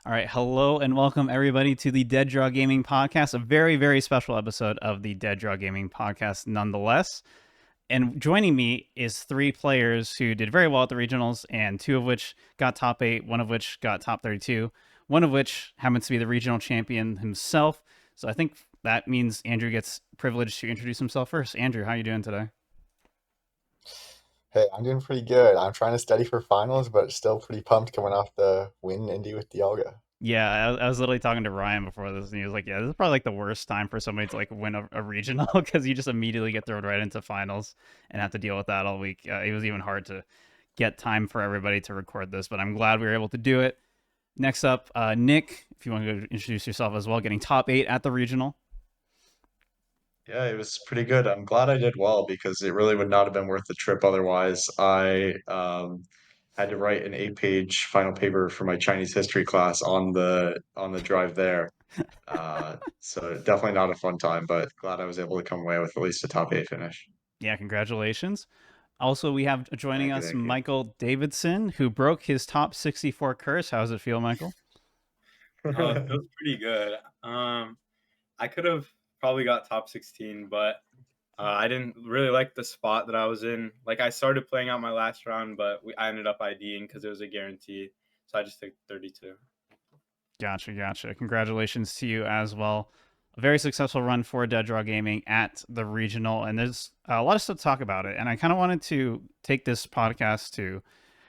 All right, hello and welcome everybody to the Dead Draw Gaming Podcast, a very, very special episode of the Dead Draw Gaming Podcast nonetheless. And joining me is three players who did very well at the regionals, and two of which got top 8, one of which got top 32, one of which happens to be the regional champion himself. So I think that means Andrew gets privileged to introduce himself first. Andrew, how are you doing today? Hey, I'm doing pretty good. I'm trying to study for finals, but still pretty pumped coming off the win in Indy with Dialga. Yeah, I was literally talking to Ryan before this, and he was like, "Yeah, this is probably like the worst time for somebody to like win a regional because you just immediately get thrown right into finals and have to deal with that all week." It was even hard to get time for everybody to record this, but I'm glad we were able to do it. Next up, Nick, if you want to introduce yourself as well, getting top 8 at the regional. Yeah, it was pretty good. I'm glad I did well because it really would not have been worth the trip otherwise. I had to write an 8-page final paper for my Chinese history class on the drive there. So definitely not a fun time, but glad I was able to come away with at least a top 8 finish. Yeah, congratulations. Also, we have joining Thank you, us thank you. Michael Davidson, who broke his top 64 curse. How does it feel, Michael? Oh, it feels pretty good. I could have probably got top 16, but I didn't really like the spot that I was in. Like I started playing out my last round, but I ended up IDing because it was a guarantee. So I just took 32. Gotcha. Congratulations to you as well. A very successful run for Dead Draw Gaming at the regional, and there's a lot of stuff to talk about it. And I kind of wanted to take this podcast to,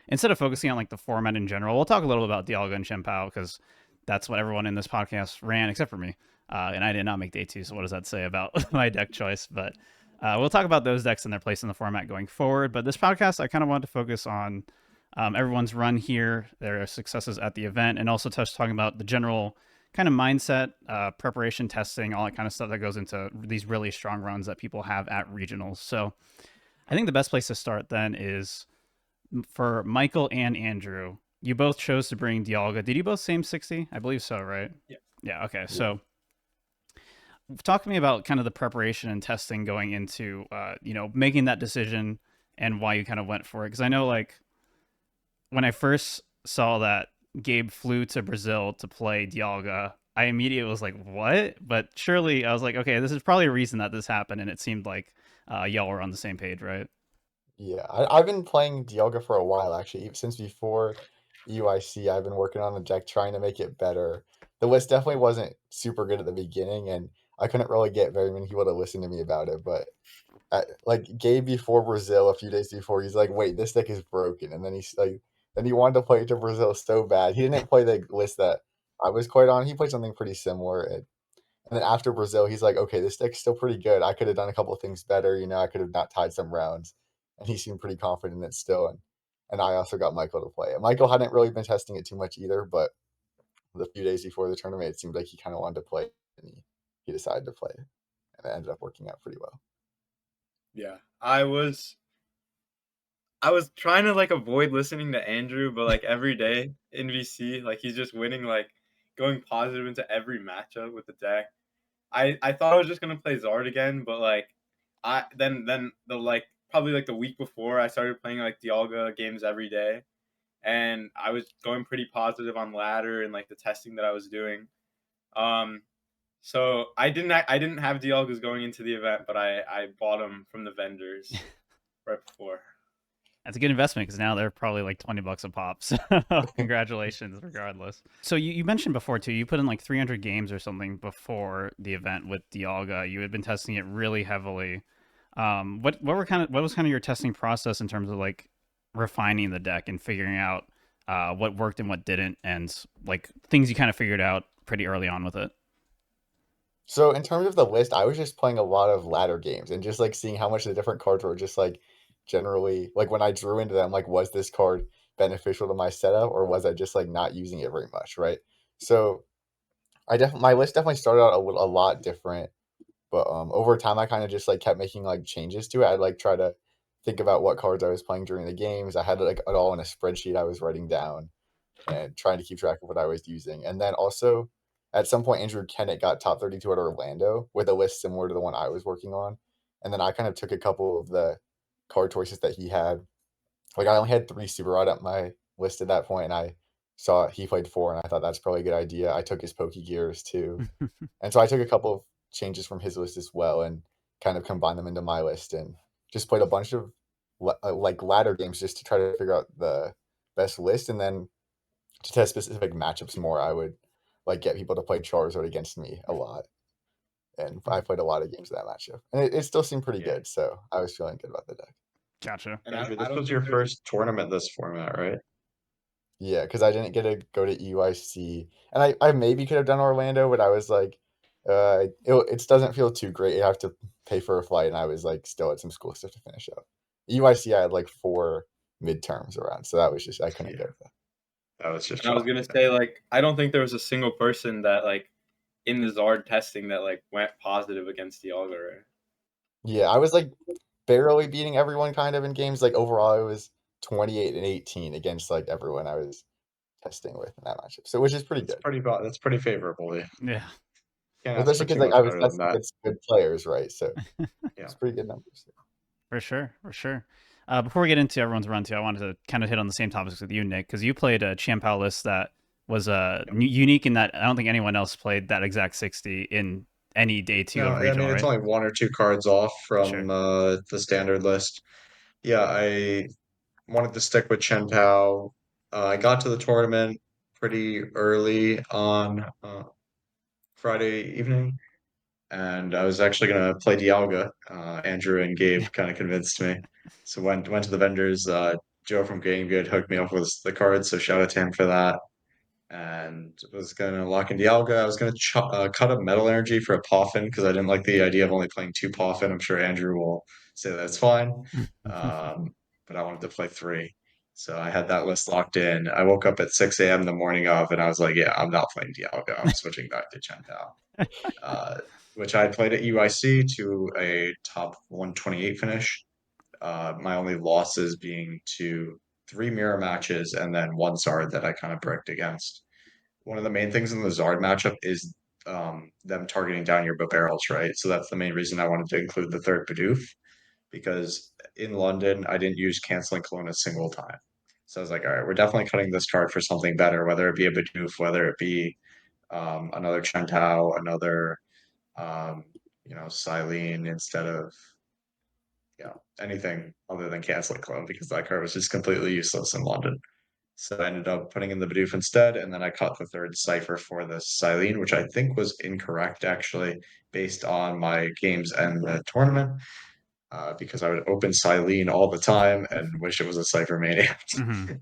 instead of focusing on like the format in general, we'll talk a little about Dialga and Chien-Pao because that's what everyone in this podcast ran except for me. And I did not make day two, so what does that say about my deck choice? But we'll talk about those decks and their place in the format going forward. But this podcast, I kind of wanted to focus on everyone's run here, their successes at the event, and also touch talking about the general kind of mindset, preparation, testing, all that kind of stuff that goes into these really strong runs that people have at regionals. So I think the best place to start then is for Michael and Andrew. You both chose to bring Dialga. Did you both same 60? I believe so, right? Yeah. Yeah. Okay. Yeah. So talk to me about kind of the preparation and testing going into, making that decision and why you kind of went for it. Because I know like when I first saw that Gabe flew to Brazil to play Dialga, I immediately was like, "What?" But surely I was like, "Okay, this is probably a reason that this happened." And it seemed like y'all were on the same page, right? Yeah, I've been playing Dialga for a while actually. Since before UIC, I've been working on the deck trying to make it better. The list definitely wasn't super good at the beginning, and I couldn't really get very many people to listen to me about it. But like Gabe before Brazil, a few days before, he's like, "Wait, this deck is broken," and then he's like, then he wanted to play it to Brazil so bad. He didn't play the list that I was quite on. He played something pretty similar, and then after Brazil, he's like, "Okay, this deck's still pretty good. I could have done a couple of things better. I could have not tied some rounds." And he seemed pretty confident in it still. And I also got Michael to play it. Michael hadn't really been testing it too much either, but the few days before the tournament, it seemed like he kind of wanted to play it, and he decided to play it, and it ended up working out pretty well. Yeah. I was trying to like avoid listening to Andrew, but like every day in VC, like he's just winning, like going positive into every matchup with the deck. I thought I was just gonna play Zard again, but like I then the like probably like the week before I started playing like Dialga games every day, and I was going pretty positive on ladder and like the testing that I was doing. Um, so I didn't have Dialgas going into the event, but I bought them from the vendors right before. That's a good investment because now they're probably like $20 a pop. So congratulations, regardless. So you mentioned before too, you put in like 300 games or something before the event with Dialga. You had been testing it really heavily. What was kind of your testing process in terms of like refining the deck and figuring out what worked and what didn't, and like things you kind of figured out pretty early on with it? So in terms of the list, I was just playing a lot of ladder games and just like seeing how much the different cards were just like generally like when I drew into them, like was this card beneficial to my setup or was I just like not using it very much, right? So I definitely my list definitely started out a lot different, but over time I kind of just like kept making like changes to it. I'd like try to think about what cards I was playing during the games. I had like it all in a spreadsheet I was writing down and trying to keep track of what I was using. And then also at some point Andrew Kennett got top 32 at Orlando with a list similar to the one I was working on. And then I kind of took a couple of the card choices that he had. Like I only had three super rod at my list at that point, and I saw he played 4, and I thought that's probably a good idea. I took his Pokegears too. And so I took a couple of changes from his list as well and kind of combined them into my list and just played a bunch of like ladder games just to try to figure out the best list. And then to test specific matchups more, I would like get people to play Charizard against me a lot. And I played a lot of games of that matchup. And it still seemed pretty Yeah. good. So I was feeling good about the deck. Gotcha. And Andrew, I this don't was think your there's- first tournament this format, right? Yeah, because I didn't get to go to EUIC. And I maybe could have done Orlando, but I was like, it doesn't feel too great. You have to pay for a flight, and I was like still had some school stuff to finish up. EUIC, I had like 4 midterms around, so that was just I couldn't go to that. That was just. And I was gonna say, like, I don't think there was a single person that, like, in the Zard testing that, like, went positive against Dialga, right? Yeah, I was like barely beating everyone kind of in games. Like overall, it was 28-18 against like everyone I was testing with in that matchup. So which is pretty That's good. that's pretty favorable. Yeah. Yeah. Can't ask for Especially too because like much I was better than testing that. against good players, right? So Yeah. it's pretty good numbers. For sure, for sure. Before we get into everyone's run too, I wanted to kind of hit on the same topics with you, Nick, because you played a Chien-Pao list that was unique in that I don't think anyone else played that exact 60 in any day 2 No, of I regional, mean it's right? only 1 or 2 cards off from Sure. the standard list. Yeah, I wanted to stick with Chien-Pao. I got to the tournament pretty early on Friday evening, and I was actually gonna play Dialga. Andrew and Gabe kind of convinced me, so went to the vendors. Joe from Game Good hooked me up with the cards, so shout out to him for that. And was gonna lock in Dialga. I was gonna cut a Metal Energy for a Poffin because I didn't like the idea of only playing 2 Poffin. I'm sure Andrew will say that's fine. But I wanted to play 3. So I had that list locked in. I woke up at 6 a.m. the morning of, and I was like, yeah, I'm not playing Dialga. I'm switching back to Chien-Pao, which I played at UIC to a top 128 finish. My only losses being to 3 mirror matches and then 1 Zard that I kind of bricked against. One of the main things in the Zard matchup is them targeting down your barrels, right? So that's the main reason I wanted to include the 3rd Bidoof, because in London, I didn't use Canceling Clone a single time. So I was like, all right, we're definitely cutting this card for something better, whether it be a Bidoof, whether it be another Chien-Pao, another, Silene instead of anything other than Canceling Clone, because that card was just completely useless in London. So I ended up putting in the Bidoof instead, and then I cut the 3rd Cipher for the Silene, which I think was incorrect actually, based on my games and the tournament, because I would open Silene all the time and wish it was a Cipher Maniac.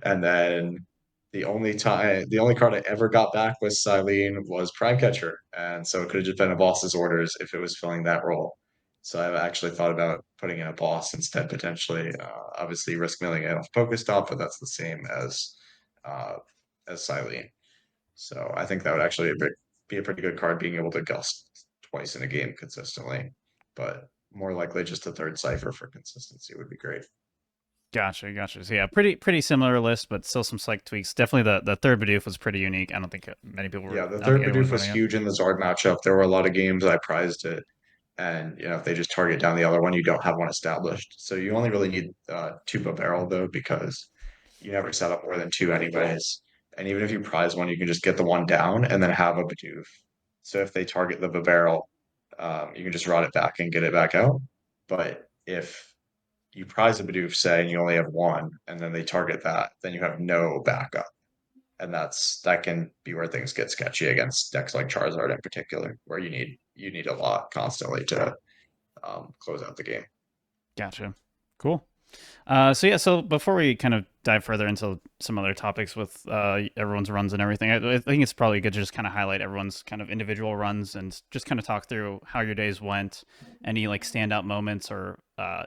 And then the only card I ever got back with Silene was Prime Catcher, and so it could have just been a boss's orders if it was filling that role. So I've actually thought about putting in a boss instead, potentially. Obviously, risk milling it off Pokestop, but that's the same uh, as Silene. So I think that would actually be a pretty good card, being able to gust twice in a game consistently. But more likely, just a 3rd Cipher for consistency would be great. Gotcha. So yeah, pretty similar list, but still some slight tweaks. Definitely the 3rd Bidoof was pretty unique. I don't think many people were. Yeah, the I don't 3rd think anyone Bidoof was running it. huge in the Zard matchup. There were a lot of games I prized it, and if they just target down the other one, you don't have one established. So you only really need 2 barrel though, because you never set up more than 2 anyways. And even if you prize one, you can just get the one down and then have a Bidoof. So if they target the barrel, you can just rot it back and get it back out. But if you prize a Bidoof, say, and you only have 1, and then they target that, then you have no backup. And that can be where things get sketchy against decks like Charizard in particular, where you need a lot constantly to close out the game. Gotcha. Cool. So before we kind of dive further into some other topics with everyone's runs and everything, I think it's probably good to just kind of highlight everyone's kind of individual runs and just kind of talk through how your days went, any like standout moments or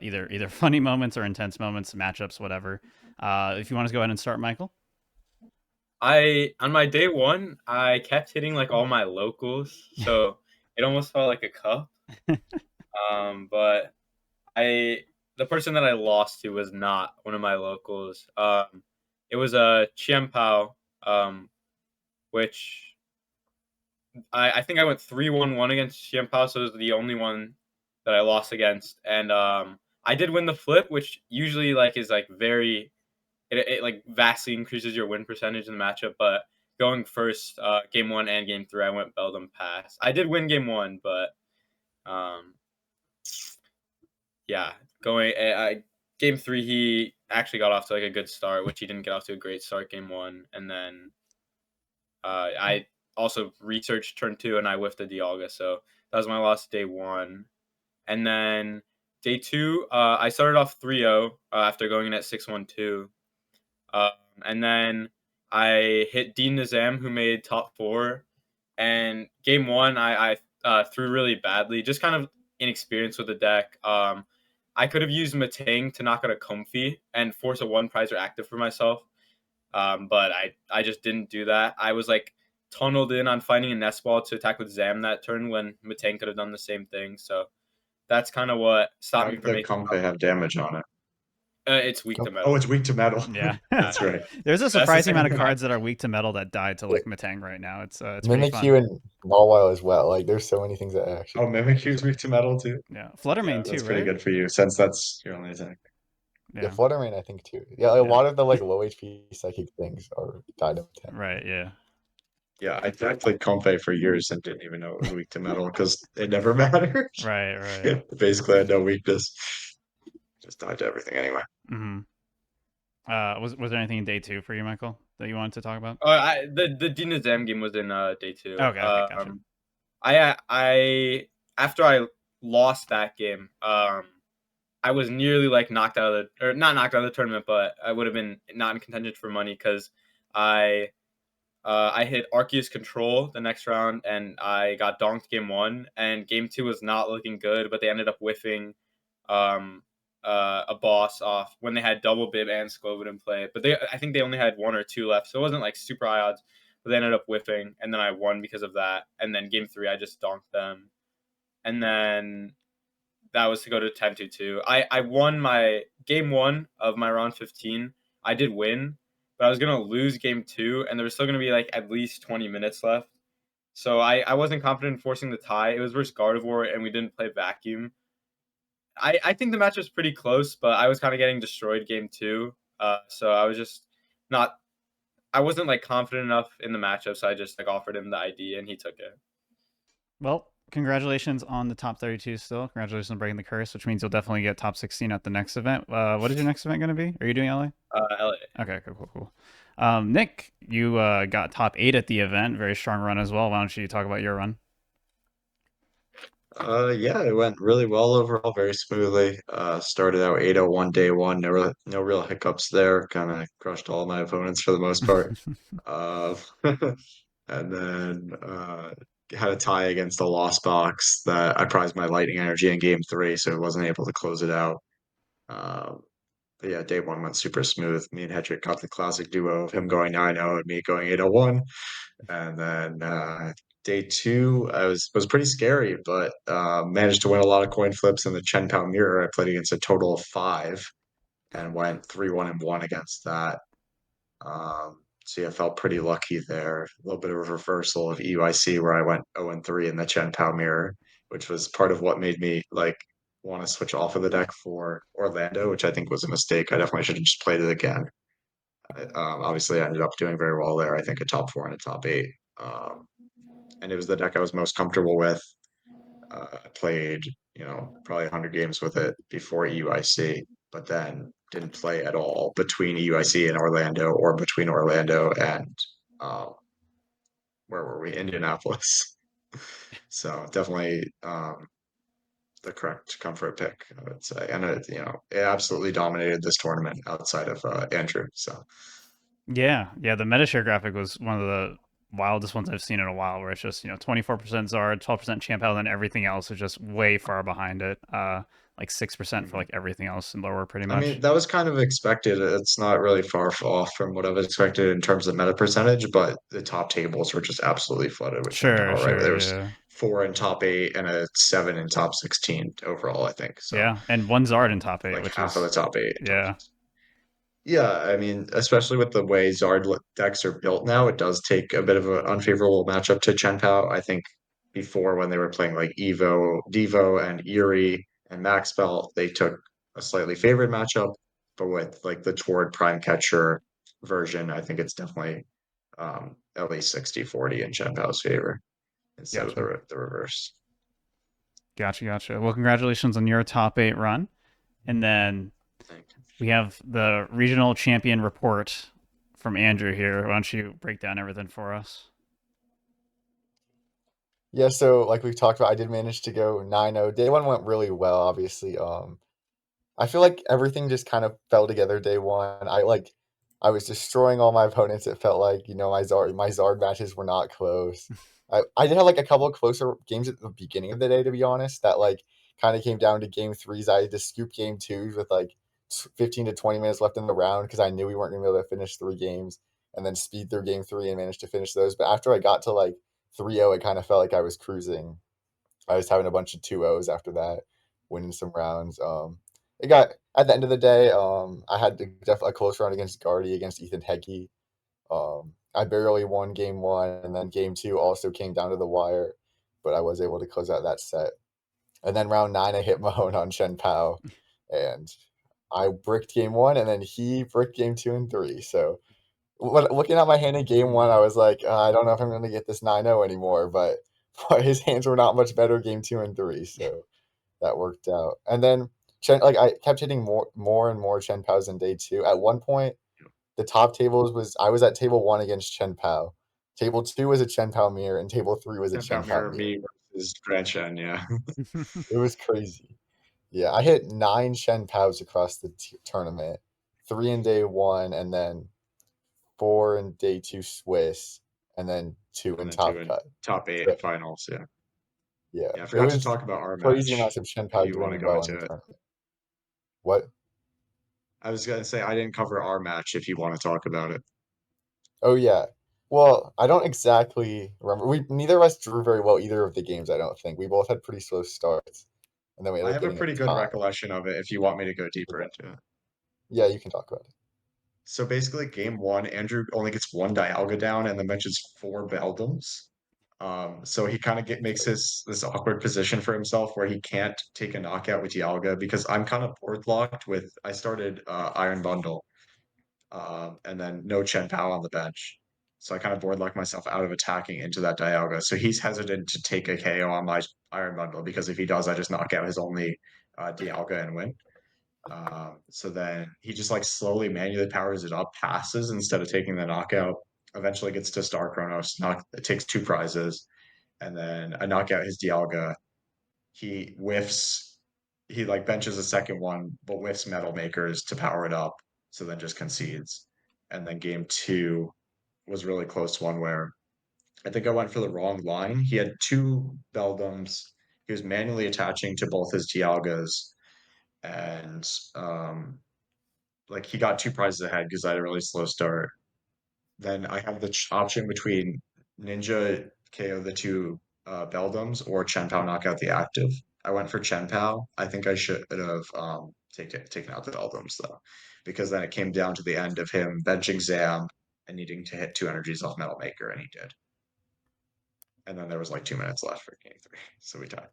either funny moments or intense moments, matchups, whatever. If you want to go ahead and start, Michael. On my day 1, I kept hitting like all my locals, so it almost felt like a cup. But the person that I lost to was not one of my locals. It was a Chien-Pao, which I think I went 3-1-1 against Chien-Pao, so it was the only one that I lost against. And I did win the flip, which usually like is like very it like vastly increases your win percentage in the matchup. But going first, game 1 and game 3, I went Beldam Pass. I did win game 1, but yeah, game 3 he actually got off to like a good start, which he didn't get off to a great start game 1, and then I also researched turn 2 and I whiffed a Dialga, so that was my loss day 1. And then day 2, I started off 3-0 after going in at 6-1-2. And then I hit Dean Nizam, who made top 4. And game 1, I threw really badly, just kind of inexperienced with the deck. I could have used Matang to knock out a Comfy and force a 1-prize or active for myself. But I just didn't do that. I was like tunneled in on finding a nest ball to attack with Zam that turn when Matang could have done the same thing. So that's kind of what stopped How me did from the making. Comfey have damage on it? It's weak to metal. Oh, it's weak to metal. Yeah. That's right. There's a the surprising amount of second cards that are weak to metal that died to like Matang right now. It's pretty fun. Mimikyu and Mawile as well. Like there's so many things that actually. Oh, Mimikyu's weak to metal too? Yeah, Fluttermane Yeah, too, That's right? pretty good for you, since that's your only attack. Yeah, Yeah, Fluttermane I think too. Yeah, a lot of the like low HP psychic things are died of 10. right. Yeah. Yeah, I played Comfey for years and didn't even know it was weak to metal because it never mattered. Right. Basically, I had no weakness. Just died to everything anyway. Mm-hmm. Was there anything in day 2 for you, Michael, that you wanted to talk about? The Dina Zam game was in day 2. Okay, gotcha. I after I lost that game, I was nearly like knocked out of the, or not knocked out of the tournament, but I would have been not in contention for money because I hit Arceus Control the next round and I got donked game 1, and game 2 was not looking good, but they ended up whiffing a boss off when they had double Bib and Sklovid in play. But I think they only had 1 or 2 left, so it wasn't like super high odds. But they ended up whiffing, and then I won because of that. And then game 3, I just donked them, and then that was to go to 10-2. I won my game 1 of my round 15. I did win, but I was gonna lose game 2, and there was still gonna be like at least 20 minutes left. So I wasn't confident in forcing the tie. It was versus Gardevoir, and we didn't play Vacuum. I think the match was pretty close, but I was kind of getting destroyed game 2. So I was just not. I wasn't like confident enough in the matchup, so I just like offered him the ID, and he took it. Well, congratulations on the top 32 still. Congratulations on breaking the curse, which means you'll definitely get top 16 at the next event. What is your next event going to be? Are you doing LA? LA. Okay, cool. Nick, you got top 8 at the event. Very strong run as well. Why don't you talk about your run? Yeah, it went really well overall, very smoothly. Started out 801 day 1, no real hiccups there. Kind of crushed all my opponents for the most part. And then had a tie against the Lost Box that I prized my Lightning Energy in game 3, so I wasn't able to close it out. But yeah, day 1 went super smooth. Me and Hedrick got the classic duo of him going 9-0 and me going 801. And then day 2, I was pretty scary, but managed to win a lot of coin flips in the Chien-Pao mirror. I played against a total of 5 and went 3-1-1 against that. So yeah, I felt pretty lucky there. A little bit of a reversal of EUIC where I went 0-3 in the Chien-Pao mirror, which was part of what made me like want to switch off of the deck for Orlando, which I think was a mistake. I definitely should have just played it again. Obviously, I ended up doing very well there. I think a top 4 and a top 8. And it was the deck I was most comfortable with. I played, probably 100 games with it before EUIC, but then didn't play at all between EUIC and Orlando or between Orlando and where were we? Indianapolis. So definitely the correct comfort pick, I would say. And it absolutely dominated this tournament outside of Andrew. So Yeah, the Metashare graphic was one of the wildest ones I've seen in a while, where it's just 24% Zard, 12% Chien-Pao, and everything else is just way far behind it. Like 6% for like everything else and lower, pretty much. I mean, that was kind of expected. It's not really far off from what I was expected in terms of meta percentage, but the top tables were just absolutely flooded with Chien-Pao, right? There was yeah. 4 in top 8 and a 7 in top 16 overall, I think. So Yeah, and 1 Zard in top 8, like which half is of the top 8. Yeah. Yeah, I mean, especially with the way Zard decks are built now, it does take a bit of an unfavorable matchup to Chien-Pao. I think before, when they were playing like Evo, Devo, and Erie and Max Belt, they took a slightly favored matchup. But with like the Toward Prime Catcher version, I think it's definitely at least 60-40 in Chien-Pao's favor instead of Gotcha. the reverse. Gotcha. Well, congratulations on your top 8 run. And then Thank you. we have the regional champion report from Andrew here. Why don't you break down everything for us? Yeah, so like we've talked about, I did manage to go 9-0. Day one went really well, obviously. I feel like everything just kind of fell together day one. I was destroying all my opponents. It felt like, my Zard matches were not close. I did have like a couple of closer games at the beginning of the day, to be honest, that like kind of came down to game threes. I had to scoop game twos with like 15 to 20 minutes left in the round because I knew we weren't going to be able to finish 3 games, and then speed through game three and managed to finish those. But after I got to like 3-0, it kind of felt like I was cruising. I was having a bunch of 2-0s after that, winning some rounds. It got at the end of the day, I had a close round against Guardy against Ethan Heggie. I barely won game one, and then game two also came down to the wire, but I was able to close out that set. And then round 9, I hit Mahone on Chien-Pao, and I bricked game one, and then he bricked game 2 and 3. So looking at my hand in game one, I was like, I don't know if I'm going to get this 9-0 anymore, but his hands were not much better game 2 and 3, so that worked out. And then I kept hitting more and more Chien-Paos in day two. At one point, the top tables I was at table 1 against Chien-Pao. Table 2 was a Chien-Pao mirror, and table 3 was a Chien-Pao Chien-Pao mirror mirror. me versus Grand Chien, yeah. It was crazy. Yeah, I hit 9 Chien-Paos across the tournament, 3 in day one, and then 4 in day 2 Swiss, and then 2 in And then top 2 in cut. top 8 So, finals, yeah. yeah, Yeah, I it forgot to was talk about our crazy match, amounts of if Chien-Pao you want to doing go well in the into it. tournament. What? I was going to say, I didn't cover our match if you want to talk about it. Oh yeah. Well, I don't exactly remember. Neither of us drew very well either of the games, I don't think. We both had pretty slow starts, and then we I ended up have a getting a pretty good tie. recollection of it if you want me to go deeper Okay. into it. Yeah, you can talk about it. So basically, game one, Andrew only gets 1 Dialga down and then mentions 4 Beldums. So he kind of makes this awkward position for himself where he can't take a knockout with Dialga because I'm kind of board locked with. I started Iron Bundle, and then no Chien-Pao on the bench. So I kind of board locked myself out of attacking into that Dialga. So he's hesitant to take a KO on my Iron Bundle because if he does, I just knock out his only Dialga and win. So then he just like slowly manually powers it up, passes instead of taking the knockout. Eventually gets to Star Chronos, it takes 2 prizes, and then I knock out his Dialga. He whiffs, he like benches a second one, but whiffs Metal Makers to power it up. So then just concedes. And then game two was really close one where I think I went for the wrong line. He had 2 Beldums. He was manually attaching to both his Dialgas, and like he got 2 prizes ahead because I had a really slow start. Then I have the option between Ninja KO the 2 Beldums or Chien-Pao knock out the active. I went for Chien-Pao. I think I should have taken out the Beldums though, because then it came down to the end of him benching Zam and needing to hit 2 energies off Metal Maker, and he did. And then there was like 2 minutes left for game 3, so we tied.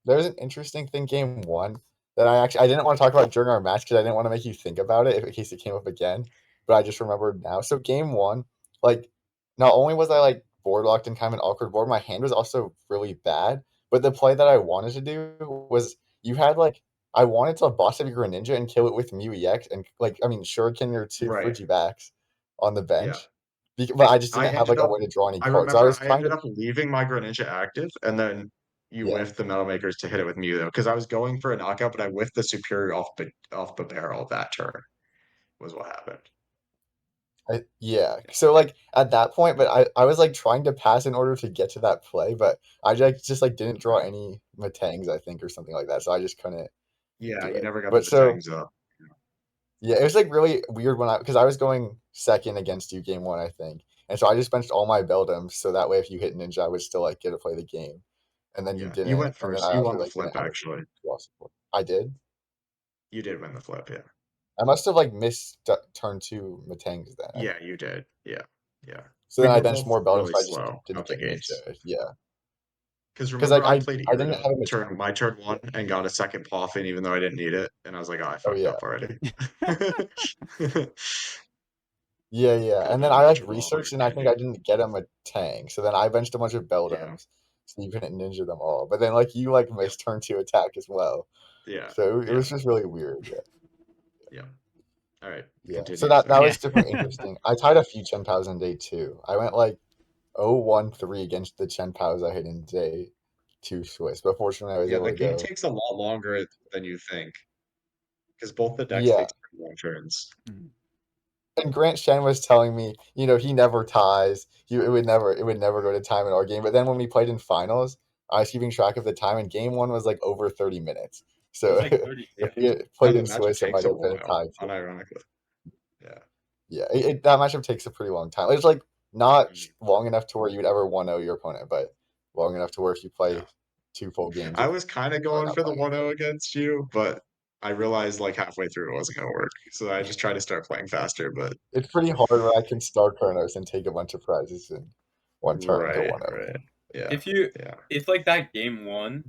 There was an interesting thing game one that I didn't want to talk about during our match because I didn't want to make you think about it in case it came up again, but I just remembered now. So game one, like, not only was I like board locked in kind of an awkward board, my hand was also really bad. But the play that I wanted to do was you had like I wanted to boss up your Greninja and kill it with Mew EX and Shuriken your 2 Right. Frigibacks on the Yeah. bench. But I just I didn't have ended like a up way to draw any I cards. So I remember was I trying ended to up leaving my Greninja active, and then you yeah. whiffed the Metal Makers to hit it with Mew though, because I was going for a knockout, but I whiffed the Superior off the barrel that turn. Was what happened. Yeah. So like at that point, but I was like trying to pass in order to get to that play, but I just like didn't draw Right. any Matangs, I think, or something like that. So I just couldn't Yeah, do you it. never got the But so Batangs up. yeah, it was like really weird because I was going second against you game one, I think. And so I just benched all my Beldums so that way if you hit Ninja, I would still like get to play the game. And then you Yeah, you didn't, went and then first. I You also won the like flip didn't have a actually. draw support. I did. You did win the flip, yeah. I must have like missed turn 2 Matangs then. Yeah, you did. Yeah. Yeah. So We then I were benched both more Beldums, really so I just slow didn't out the get gates. Ninja. Yeah. Because Because remember, like I played I didn't Irida have a my turn yeah. one and got a second Poffin even though I didn't need it, and I was like, oh, I Oh fucked yeah. up already. Yeah. Could've And then been I like a lot more researched, and I think I didn't get him a Tang. So then I benched a bunch of Beldums, so you couldn't ninja them all. But then like you like missed turn 2 attack as well. Yeah. So it Yeah. was just really weird. Yeah. All right. Yeah. Continue. So that Sorry. was super interesting. I tied a few Chien-Paos in day 2. I went like 0-1-3 against the Chien-Paos I hit in day 2 Swiss, but fortunately I was Yeah, able the to game go. takes a lot longer than you think, because both the decks Yeah. take pretty long turns. Mhm. And Grant Shen was telling me, he never ties. It would never go to time in our game. But then when we played in finals, I was keeping track of the time, and game 1 was like over 30 minutes. It was So like 30. if Yeah. we had Yeah, played the in matchup Swiss, it takes might a have been a while, tie too. unironically. Yeah. Yeah, that matchup takes a pretty long time. It's like not Mhm. long enough to where you would ever 1-0 your opponent, but long enough to where if you play Yeah. 2 full games, I it's was kind of probably going not for the playing. 1-0 against you, but I realized like halfway through it wasn't going to work. So I just tried to start playing faster, but It's pretty hard where I can start Chronos and take a bunch of prizes in one turn and go 1-0. right. Yeah. If like that game 1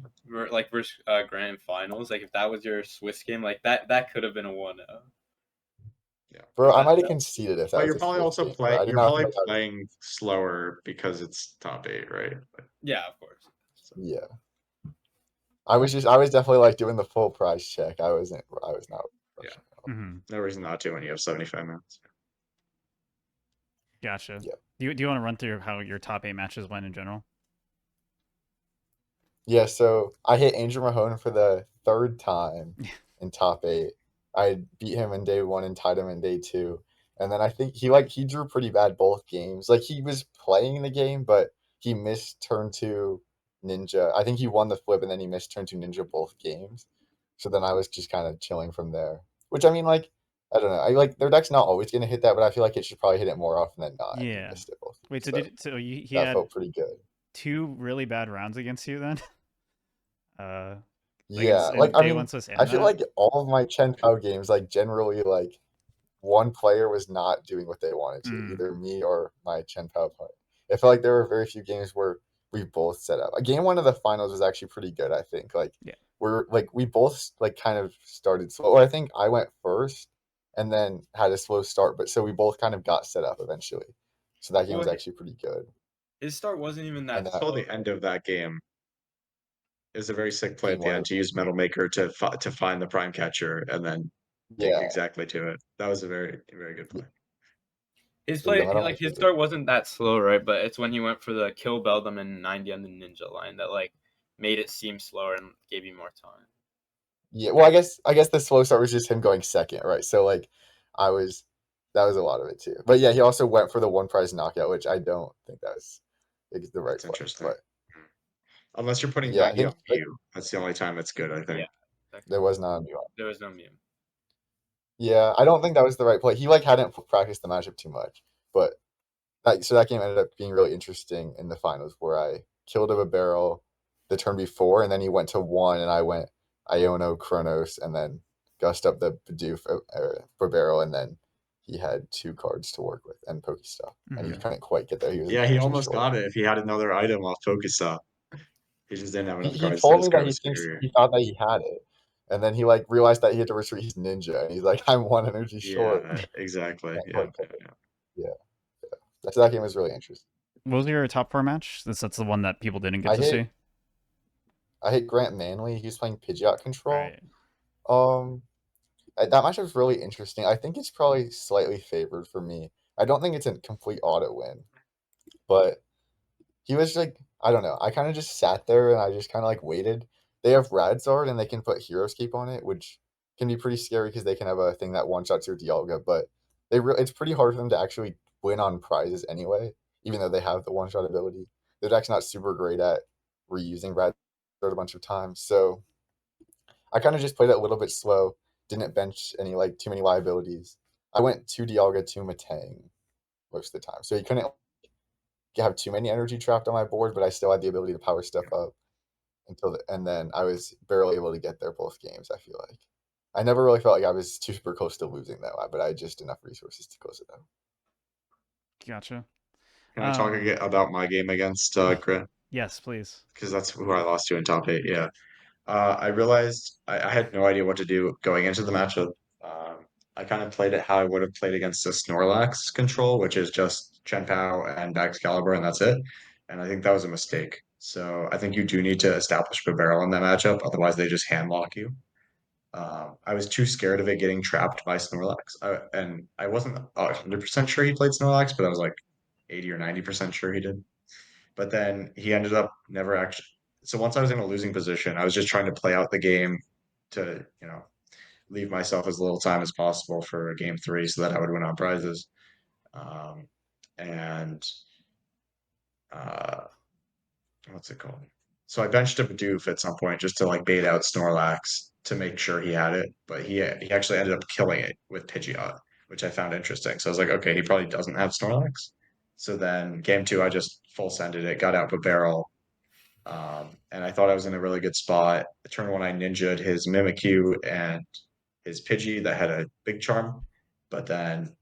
like versus grand finals, like if that was your Swiss game, like that could have been a 1-0. Yeah. Bro, I That- might have conceded if that But was you're a probably Swiss also game, bro. I did you're not probably feel like I was. playing slower because it's top 8, right? Yeah, of course. So, Yeah. I was definitely like doing the full price check. I was not Yeah. rushing at all. Mhm. no reason not to when you have 75 minutes. Gotcha. Yeah. Do you want to run through how your top 8 matches went in general? Yeah, so I hit Andrew Mahone for the 3rd time in top 8. I beat him in day 1 and tied him in day 2. And then I think he drew pretty bad both games. Like he was playing the game, but he missed turn 2 Ninja. I think he won the flip and then he missed turn 2 Ninja both games. So then I was just kind of chilling from there. Which I mean, like, I don't know. I like their deck's not always gonna hit that, but I feel like it should probably hit it more often than not. And he Yeah. missed it both. Wait, So he that had felt pretty good. 2 really bad rounds against you then? Like Yeah, in like I day 1 mean, Swiss I and feel that? like all of my Chien-Pao games, like generally, like one player was not doing what they wanted to, Mm. either me or my Chien-Pao player. I feel like there were very few games where we both set up. Game 1 of the finals was actually pretty good. I think Yeah. we both like kind of started slow. Or I think I went first and then had a slow start, but so we both kind of got set up eventually. So that game was Well, actually pretty good. his start wasn't even And that Until slow. the end of that game is a very sick play Game at the 1, end to use Metal Maker to find the prime catcher and then take yeah, exactly to it. That was a very, very good play. His yeah, play, Metal like his Maker. start wasn't that slow, right? But it's when he went for the kill Beldum and 90 on the ninja line that like made it seem slower and gave you more time. Yeah, well, I guess the slow start was just him going second, right? So like, that was a lot of it too. But yeah, he also went for the one prize knockout, which I don't think that was the right That's play. interesting. But Unless you're putting yeah, I 90 on think like, you. That's the only time it's good, I think. Yeah, there was not a new one. there was no meme. Yeah, I don't think that was the right play. He like hadn't practiced the matchup too much, but so that game ended up being really interesting in the finals where I killed him a barrel the turn before, and then he went to 1, and I went Iono Kronos, and then gust up the Bidoof for barrel, and then he had 2 cards to work with and Pokestop, and he Mhm. couldn't quite get there. He was an Yeah, he energy almost short. got it if he had another item off Pokestop. He just didn't have enough He cards to told me that discard he his thinks superior. he thought that he had it, and then he like realized that he had to retreat his ninja, and he's like, "I'm 1 energy short." Yeah, exactly. Can't Yeah, quite get it. yeah. Yeah. So that game was really interesting. What was your top 4 match? That's the one that people didn't get to see. I hit Grant Manley. He was playing Pidgeot Control. Right. That matchup was really interesting. I think it's probably slightly favored for me. I don't think it's a complete auto win, but he was like, I don't know. I kind of just sat there and I just kind of like waited. They have Radzard and they can put Heroescape on it, which can be pretty scary because they can have a thing that one shots your Dialga, but it's pretty hard for them to actually win on prizes anyway, even though they have the one shot ability. Their deck's not super great at reusing Radzard a bunch of times, so I kind of just played it a little bit slow. Didn't bench any like too many liabilities. I went 2 Dialga, 2 Matang most of the time, so he couldn't have too many energy trapped on my board, but I still had the ability to power stuff up and then I was barely able to get there both games. I feel like I never really felt like I was super close to losing though, but I had just enough resources to close it out. Gotcha. Can I talk again about my game against Grit? Yes, please. Because that's who I lost to in top 8. Yeah. I realized I had no idea what to do going into the matchup. I kind of played it how I would have played against the Snorlax control, which is just Chien-Pao and Excalibur, and that's it. And I think that was a mistake. So I think you do need to establish a barrel in that matchup, otherwise they just handlock you. I was too scared of it getting trapped by Snorlax, and I wasn't 100% sure he played Snorlax, but I was like 80 or 90% sure he did. But then he ended up never actually. So once I was in a losing position, I was just trying to play out the game to, leave myself as little time as possible for game 3 so that I would win on prizes. And what's it called? So I benched a Bidoof at some point just to like bait out Snorlax to make sure he had it, but he actually ended up killing it with Pidgeot, which I found interesting. So I was like, okay, he probably doesn't have Snorlax. So then game 2, I just full sended it, got out barrel, and I thought I was in a really good spot. Turn 1, I ninja'd his Mimikyu and his Pidgey that had a big charm, but then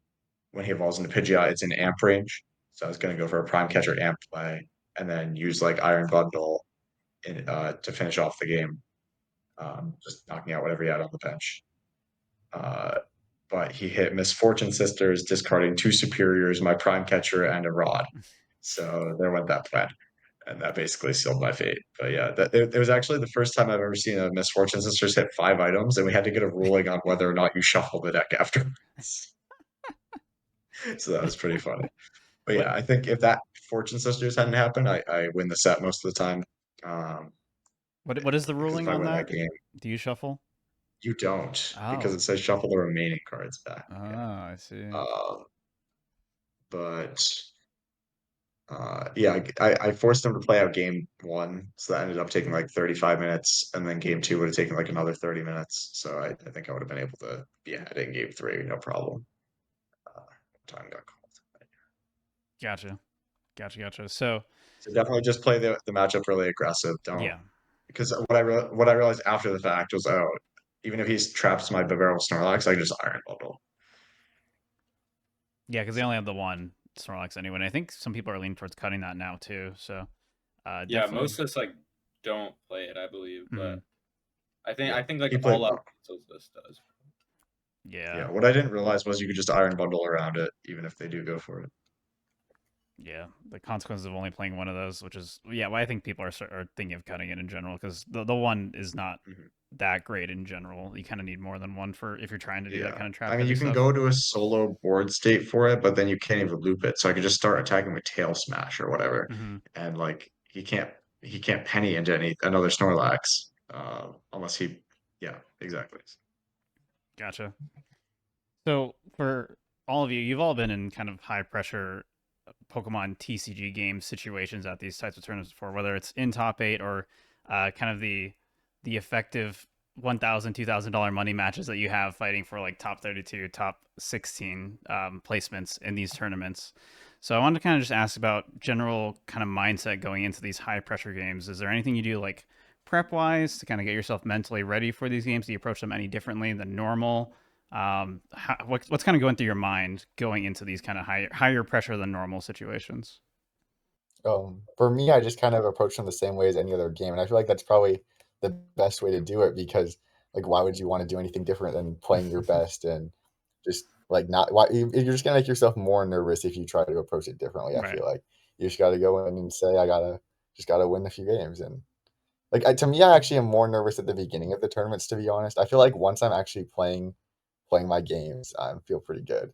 when he evolves into Pidgeot, it's in amp range. So I was going to go for a Prime Catcher amp play and then use like Iron Bundle to finish off the game, just knocking out whatever he had on the bench. But he hit Misfortune Sisters, discarding 2 Superiors, my Prime Catcher, and a Rod. So there went that plan. And that basically sealed my fate. But yeah, it was actually the first time I've ever seen a Misfortune Sisters hit 5 items, and we had to get a ruling on whether or not you shuffle the deck afterwards. So that was pretty funny. But yeah, I think if that Fortune Sisters hadn't happened, I win the set most of the time. What is the Because ruling if I on win that? that game, Do you shuffle? you don't, because Oh. it says shuffle the remaining cards back. Oh, Yeah. I see. But yeah, I forced him to play out game 1, so that ended up taking like 35 minutes, and then game 2 would have taken like another 30 minutes. So I think I would have been able to be ahead in game 3, no problem. Time got called. Gotcha. So definitely just play the matchup really aggressive. Don't yeah, because what I realized after the fact was, oh, even if he's traps my Bavarian Snorlax, I can just Iron Bundle. yeah, because they only have the one Snorlax anyway. And I think some people are leaning towards cutting that now too. So Yeah, definitely. most of us like don't play it, I believe, but I think like he played all out list does. Yeah. What I didn't realize was you could just Iron Bundle around it, even if they do go for it. Yeah, the consequences of only playing one of those, which is why I think people are thinking of cutting it in general, because the one is not that great in general. You kind of need more than one for if you're trying to do that kind of trap. I mean, you can go to a solo board state for it, but then you can't even loop it. So I could just start attacking with Tail Smash or whatever, and like he can't penny into another Snorlax unless he, exactly. Gotcha. So for all of you, you've all been in kind of high pressure Pokemon TCG game situations at these types of tournaments before, whether it's in top 8 or kind of the effective $1,000, $2,000 money matches that you have fighting for like top 32, top 16 placements in these tournaments. So I wanted to kind of just ask about general kind of mindset going into these high pressure games. Is there anything you do like prep wise to kind of get yourself mentally ready for these games? Do you approach them any differently than normal? What's kind of going through your mind going into these kind of higher pressure than normal situations? For me, I just kind of approach them the same way as any other game, and I feel like that's probably the best way to do it, because like, why would you want to do anything different than playing your best and just like not? Why you're just gonna make yourself more nervous if you try to approach it differently. I Right. feel like you just got to go in and say, I gotta win a few games, and like to me, I actually am more nervous at the beginning of the tournaments. To be honest, I feel like once I'm actually playing my games, I feel pretty good.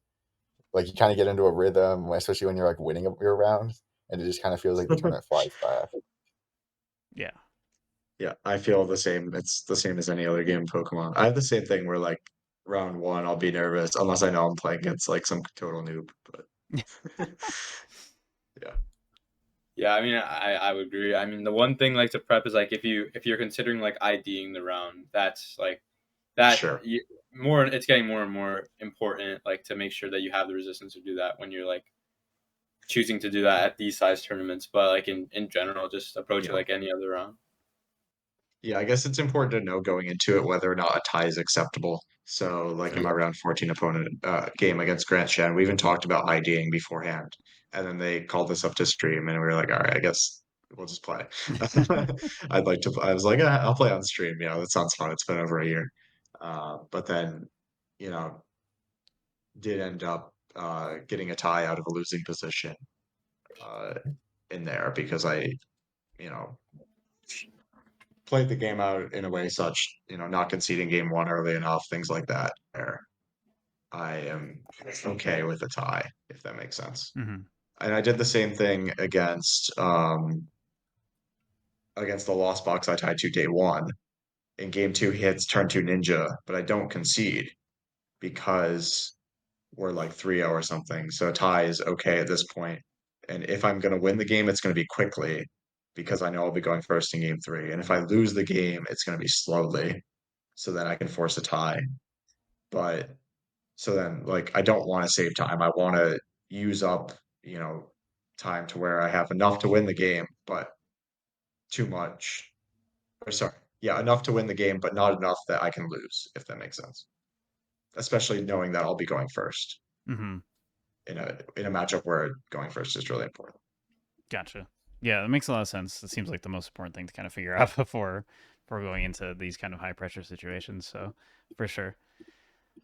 Like you kind of get into a rhythm, especially when you're like winning your rounds, and it just kind of feels like the tournament flies by. Yeah. Yeah, I feel the same. It's the same as any other game in Pokemon. I have the same thing where like round 1, I'll be nervous unless I know I'm playing against like some total noob. But yeah. Yeah, I mean, I would agree. I mean, the one thing like to prep is like if you're considering like IDing the round, that's like that Sure. it's getting more and more important, like to make sure that you have the resistance to do that when you're like choosing to do that at these size tournaments. But like in general, just approach it like any other round. Yeah, I guess it's important to know going into it whether or not a tie is acceptable. So, like in my round 14 opponent game against Grant Shen, we even talked about IDing beforehand, and then they called us up to stream, and we were like, "All right, I guess we'll just play." I'd like to. I was like, "I'll play on stream." That sounds fun. It's been over a year, but then, you know, did end up getting a tie out of a losing position in there because I, you know, played the game out in a way such, not conceding game one early enough, things like that, where I am okay with a tie, if that makes sense. Mm-hmm. And I did the same thing against the Lost Box I tied to day one. In game two, he hits turn two ninja, but I don't concede because we're like 3-0 or something. So a tie is okay at this point. And if I'm going to win the game, it's going to be quickly because I know I'll be going first in game three. And if I lose the game, it's going to be slowly. So then I can force a tie. But so then, like, I don't want to save time. I want to use up, time to where I have enough to win the game, but too much. Or sorry, yeah, enough to win the game, but not enough that I can lose, if that makes sense. Especially knowing that I'll be going first Mm-hmm. in a matchup where going first is really important. Gotcha. Yeah, that makes a lot of sense. It seems like the most important thing to kind of figure out before going into these kind of high pressure situations. So, for sure.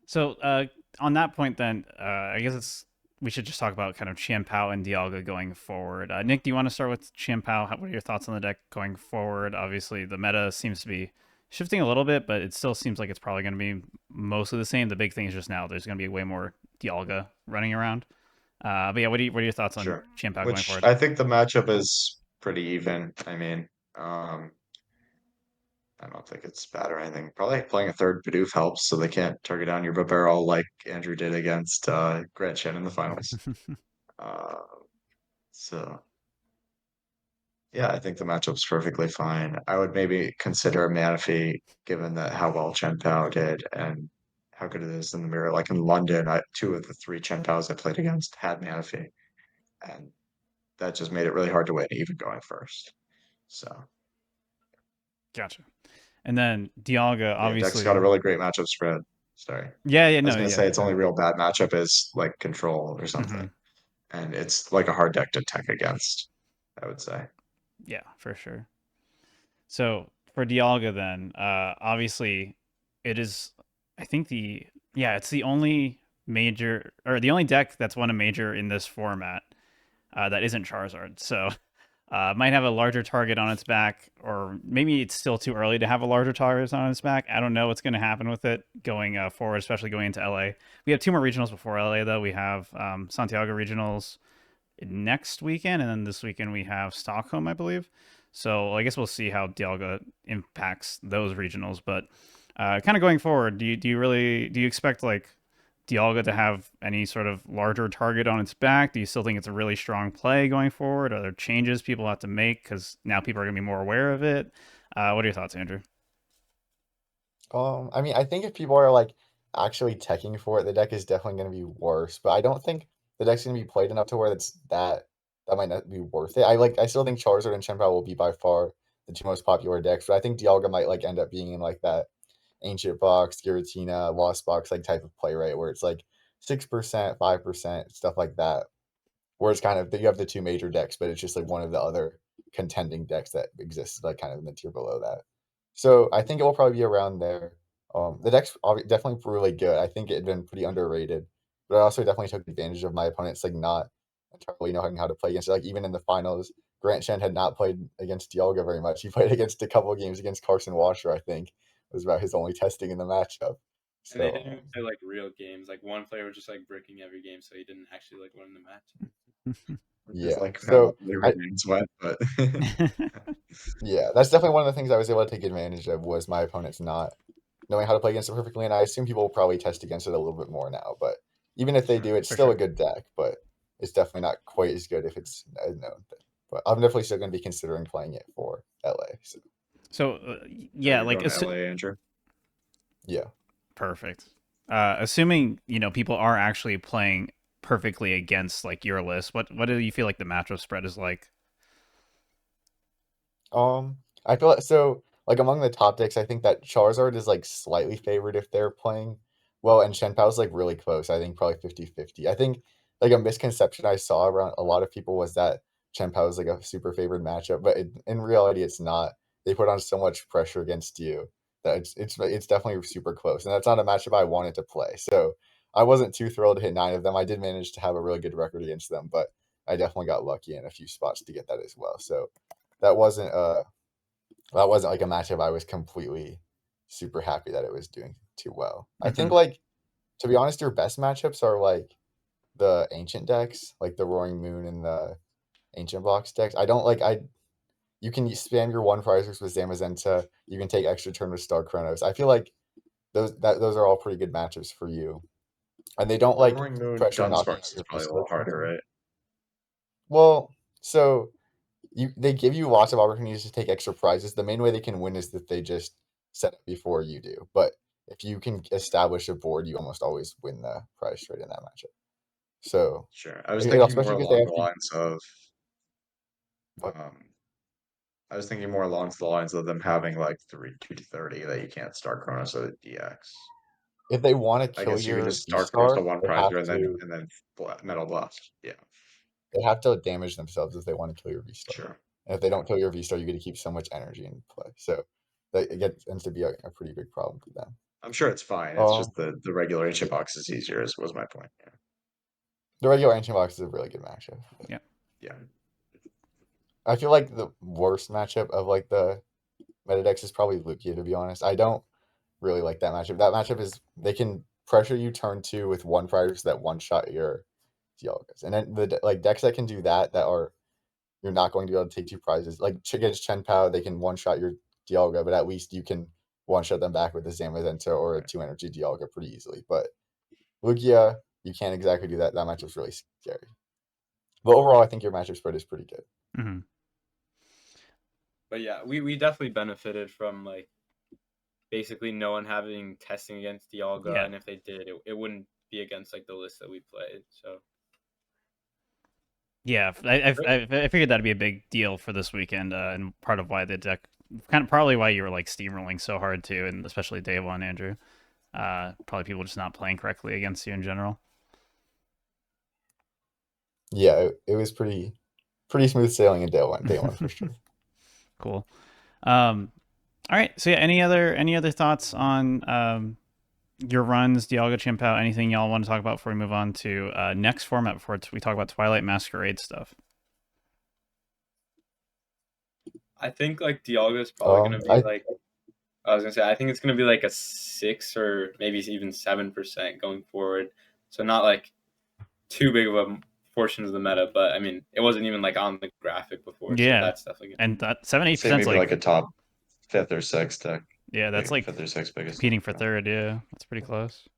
So, on that point, then, I guess we should just talk about kind of Chien-Pao and Dialga going forward. Nick, do you want to start with Chien-Pao? What are your thoughts on the deck going forward? Obviously, the meta seems to be shifting a little bit, but it still seems like it's probably going to be mostly the same. The big thing is just now there's going to be way more Dialga running around. But yeah, what are your thoughts on Sure. Chien-Pao going Which forward? I think the matchup is pretty even. I mean, I don't think it's bad or anything. Probably playing a third Bidoof helps so they can't target down your Barrel like Andrew did against Grant Chien in the finals. Uh, so yeah, I think the matchup's perfectly fine. I would maybe consider a Manaphy given that how well Chien-Pao did and how good it is in the mirror. Like in London, two of the three Chien-Paos I played against had Manaphy, and that just made it really hard to win, even going first. So Gotcha. And then Dialga, yeah, Deck's obviously. got a really great matchup spread. Sorry. Yeah, I was no, gonna yeah. say its only real bad matchup is like control or Mm-hmm. something. And it's like a hard deck to tech against, I would say. Yeah, for sure. So for Dialga, then, obviously, it is. I think it's the only major or the only deck that's won a major in this format that isn't Charizard. So might have a larger target on its back, or maybe it's still too early to have a larger target on its back. I don't know what's going to happen with it going forward, especially going into LA. We have two more regionals before LA, though. We have Santiago regionals next weekend, and then this weekend we have Stockholm, I believe. So I guess we'll see how Dialga impacts those regionals. But kind of going forward, do you expect like Dialga to have any sort of larger target on its back? Do you still think it's a really strong play going forward? Are there changes people have to make because now people are going to be more aware of it? What are your thoughts, Andrew? I mean, I think if people are like actually teching for it, the deck is definitely going to be worse. But I don't think the deck's going to be played enough to where that might not be worth it. I still think Charizard and Chien-Pao will be by far the two most popular decks, but I think Dialga might like end up being in like that Ancient Box, Giratina, Lost Box like type of play, right? Where it's like 6%, 5%, stuff like that. Where it's kind of you have the two major decks, but it's just like one of the other contending decks that exists, like kind of in the tier below that. So I think it will probably be around there. The deck's definitely really good. I think it had been pretty underrated, but I also definitely took advantage of my opponents like not entirely knowing how to play against it. Like even in the finals, Grant Chien had not played against Dialga very much. He played against a couple of games against Carson Washer, I think. It was about his only testing in the matchup. And they So didn't even play like real games. Like one player was just like bricking every game, so he didn't actually like win the match. It's yeah. like how So they I remains wet, but yeah, that's definitely one of the things I was able to take advantage of was my opponents not knowing how to play against it perfectly, and I assume people will probably test against it a little bit more now. But even if they do, it's For still a sure. good deck, but it's definitely not quite as good if it's a known thing. But I'm definitely still going to be considering playing it for LA. So so yeah, you're like going to LA, Andrew. Yeah. perfect. Assuming people are actually playing perfectly against like your list, what do you feel like the matchup spread is like? I feel so like among the top decks, I think that Charizard is like slightly favored if they're playing well, and Chien-Pao's like really close. I think probably 50-50. I think like a misconception I saw around a lot of people was that Chien-Pao is like a super favored matchup, but in reality, it's not. They put on so much pressure against you that it's definitely super close, and that's not a matchup I wanted to play. So I wasn't too thrilled to hit 9 of them. I did manage to have a really good record against them, but I definitely got lucky in a few spots to get that as well. So that wasn't like a matchup I was completely super happy that it was doing too well. I think like, to be honest, your best matchups are like the ancient decks, like the Roaring Moon and the Ancient Box decks. You can spam your one prizers with Zamazenta. You can take extra turn with Star Chronos. I feel like those are all pretty good matchups for you, and they don't like Roaring Moon pressure knocking Dunsparce is your probably a V-Star little harder, right? Well, so they give you lots of opportunities to take extra prizes. The main way they can win is that they just set up before you do. But if you can establish a board, you almost always win the prize trade in that matchup. So Sure. I was it- thinking more especially because they along have the to. lines of What? I was thinking more along the lines of them having like 2 to 30 that you can't start Chronos at DX. If they want to I kill guess you could your just start Chronos to V-Star, one they have prizer and to then Metal Blast. Yeah, damage themselves if they want to kill your V-Star. sure. And if they don't kill your V-Star, you get to keep so much energy in play. So it ends to be a pretty big problem for them. I'm sure it's fine. It's just the regular ancient box is easier. Was my point. Yeah. The regular Ancient Box is a really good matchup. Yeah. Yeah. I feel like the worst matchup of like the meta decks is probably Lugia, to be honest. I don't really like that matchup. That matchup is they can pressure you turn 2 with one fighters that one shot your Dialgas. And then the decks that can do that are you're not going to be able to take 2 prizes. Like against Chien-Pao, they can one shot your Dialga, but at least you can one shot them back with a Zamazenta or a 2 energy Dialga pretty easily. But Lugia, you can't exactly do that. That matchup's really scary. But overall, I think your matchup spread is pretty good. Mm-hmm. But yeah, we definitely benefited from like basically no one having testing against Dialga, and if they did, it wouldn't be against like the list that we played. So yeah, I figured that'd be a big deal for this weekend, and part of why the deck, kind of probably why you were like steamrolling so hard too, and especially day one, Andrew. Probably people just not playing correctly against you in general. Yeah, it was pretty smooth sailing in day one for sure. Cool. All right. So yeah, any other thoughts on your runs, Dialga, Chien-Pao, anything y'all want to talk about before we move on to next format before we talk about Twilight Masquerade stuff? I think like Dialga is probably going to be like, I was going to say, I think it's going to be like a 6 or maybe even 7% going forward. So not like too big of a portion of the meta, but I mean, it wasn't even like on the graphic before. Yeah. So that's definitely and that 7-8% Say maybe like a top 5th or 6th deck. Yeah, that's like 5th or 6th biggest. Competing for third, yeah. That's pretty close.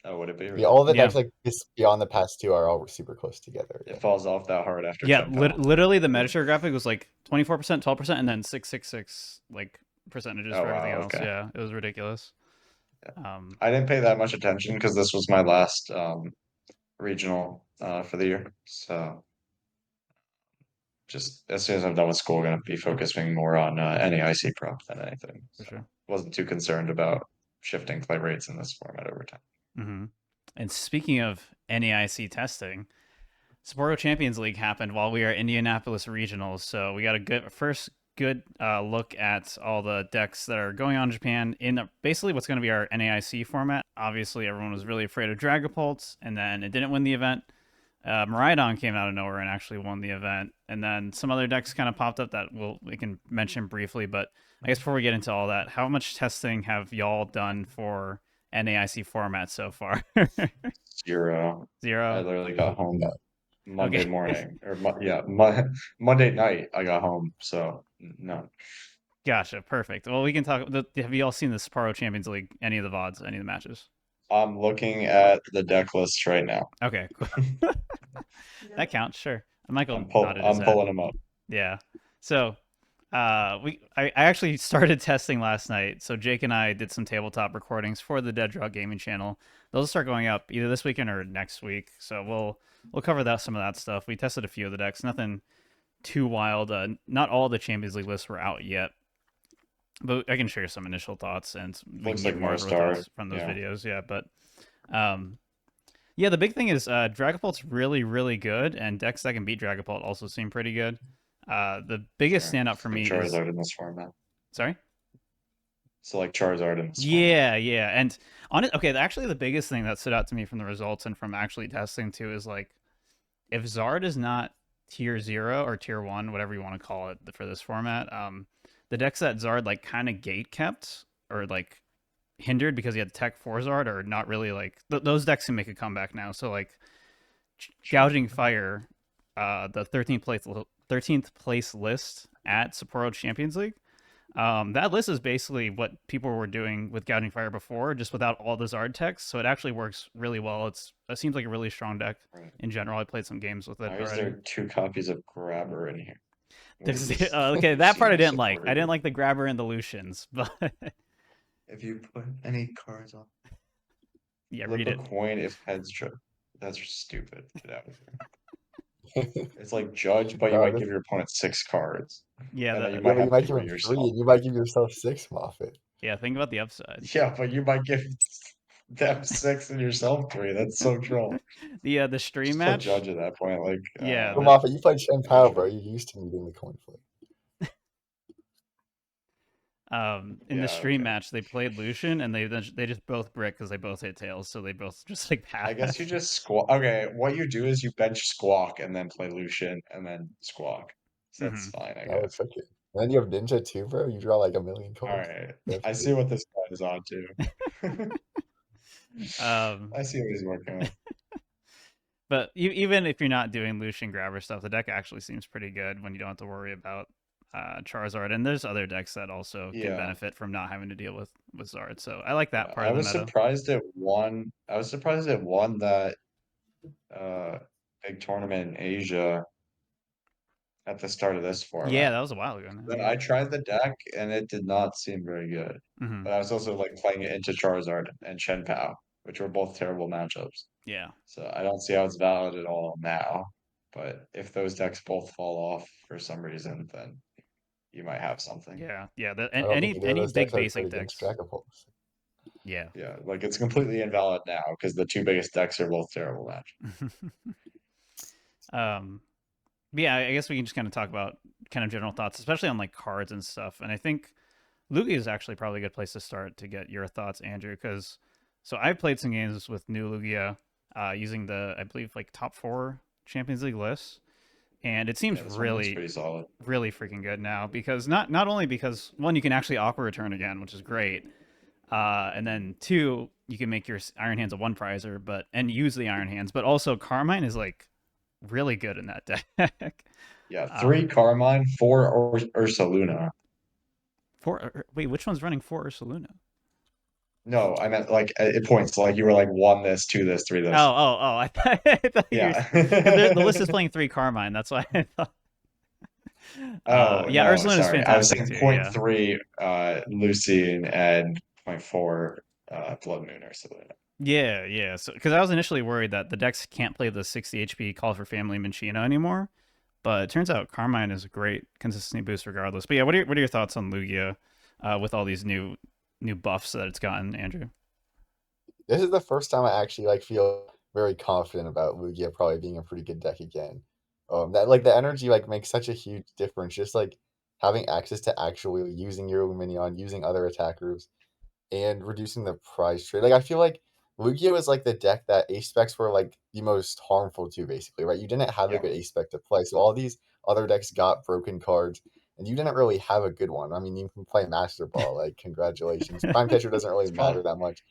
Oh, would it be? Really? Yeah, all the decks like this beyond the past 2 are all super close together. It falls off that hard after. Yeah, literally the Metashare graphic was like 24%, 12%, and then 666 like percentages for everything else. Okay. Yeah, it was ridiculous. Yeah. I didn't pay that much attention because this was my last regional for the year. So just as soon as I'm done with school, I'm gonna be focusing more on NAIC prep than anything. For sure. Wasn't too concerned about shifting play rates in this format over time. Mm-hmm. And speaking of NAIC testing, Sapporo Champions League happened while we were at Indianapolis Regionals, so we got a good look at all the decks that are going on in Japan in basically what's going to be our NAIC format. Obviously, everyone was really afraid of Dragapult, and then it didn't win the event. Miraidon came out of nowhere and actually won the event, and then some other decks kind of popped up that we can mention briefly. But I guess before we get into all that, how much testing have y'all done for NAIC format so far? Zero. I literally got home Monday morning, or Monday night. I got home, so no. Gotcha, perfect. Well, we can talk. Have you all seen the Sapporo Champions League? Any of the VODs? Any of the matches? I'm looking at the deck list right now. Okay, cool. That counts, sure. Michael I'm pulling them up. Yeah. So, I actually started testing last night. So Jake and I did some tabletop recordings for the Dead Draw Gaming channel. Those will start going up either this weekend or next week. So we'll cover some of that stuff. We tested a few of the decks, nothing too wild. Not all the Champions League lists were out yet, but I can share some initial thoughts and we can get more thoughts from those videos. Yeah, but yeah, the big thing is Dragapult's really, really good, and decks that can beat Dragapult also seem pretty good. The biggest standout for me is Charizard in this format. Sorry? So like Charizard in this Yeah, yeah. And on it, okay, actually the biggest thing that stood out to me from the results and from actually testing too is like if Zard is not tier 0 or tier 1, whatever you want to call it for this format, the decks that Zard like kind of gate kept or like hindered because he had Tech 4 Zard are not really like those decks can make a comeback now. So like Gouging Fire, the 13th place list at Sapporo Champions League. That list is basically what people were doing with Gouging Fire before, just without all the Zard techs. So it actually works really well. It seems like a really strong deck Right. in general. I played some games with it Why is already. there 2 copies of Grabber in here? Okay, that part I didn't like. I didn't like the Grabber and the Lucians, but if you put any cards on, yeah, flip read a it. coin if heads. That's stupid. Get out of here. It's like Judge, but you might give your opponent 6 cards. Yeah, And then you Yeah, might but you have might give 3 him 3, yourself. and you might give yourself 6, Moffitt. yeah. Think about the upside. Yeah, but you might give them 6 and yourself 3. That's so troll. The stream Just put match. Judge at that point. Like, Yeah, But Moffitt, you played Chien-Pao, bro. You're used to meeting the coin flip. In the stream match, they played Lucian, and they just both brick because they both hit tails, so they both just like pass. I guess you just squawk. Okay, what you do is you bench Squawk and then play Lucian and then Squawk. So that's fine, I That guess. was okay. And then you have Ninja too, bro. You draw like a million cards. Alright. I see what this guy is on to. I see what he's working with. But even if you're not doing Lucian Grabber stuff, the deck actually seems pretty good when you don't have to worry about Charizard. And there's other decks that also can benefit from not having to deal with Zard. So I like that part of the meta. Surprised it won. I was surprised it won that big tournament in Asia at the start of this format. Yeah, that was a while ago now. But I tried the deck and it did not seem very good. But I was also like playing it into Charizard and Chien-Pao, which were both terrible matchups. Yeah. So I don't see how it's valid at all now. But if those decks both fall off for some reason, then you might have something. Yeah, yeah. Any big basic decks. Yeah. Yeah, like it's completely invalid now because the 2 biggest decks are both terrible matches. Yeah, I guess we can just kind of talk about kind of general thoughts, especially on like cards and stuff. And I think Lugia is actually probably a good place to start to get your thoughts, Andrew, because so I've played some games with new Lugia using the, I believe, like top 4 Champions League lists. And it seems really, pretty solid. Really freaking good now because not only because, one, you can actually Aqua Return again, which is great. And then 2, you can make your Iron Hands a 1 prizer, and use the Iron Hands, but also Carmine is like really good in that deck. Yeah, 3 Carmine, 4 Ursaluna. 4. Wait, which one's running 4 Ursaluna? No, I meant like it points like you were like 1 this, 2 this, 3 this. Oh! I thought yeah. The list is playing 3 Carmine. That's why I thought. Yeah, no, Ursaluna is fantastic. I was saying too, 0.3 Lucian and 0.4 Blood Moon Ursaluna. Yeah. So because I was initially worried that the decks can't play the 60 HP Call for Family Minccino anymore, but it turns out Carmine is a great consistency boost regardless. But yeah, what are your thoughts on Lugia with all these new buffs that it's gotten, Andrew? This is the first time I actually like feel very confident about Lugia probably being a pretty good deck again. That like the energy like makes such a huge difference. Just like having access to actually using your Luminion, using other attackers, and reducing the price trade. Like I feel like Lugia was like the deck that ace specs were like the most harmful to, basically, right? You didn't have a good ace spec to play, so all these other decks got broken cards, and you didn't really have a good one. I mean, you can play Master Ball, like congratulations. Prime Catcher doesn't really matter that much.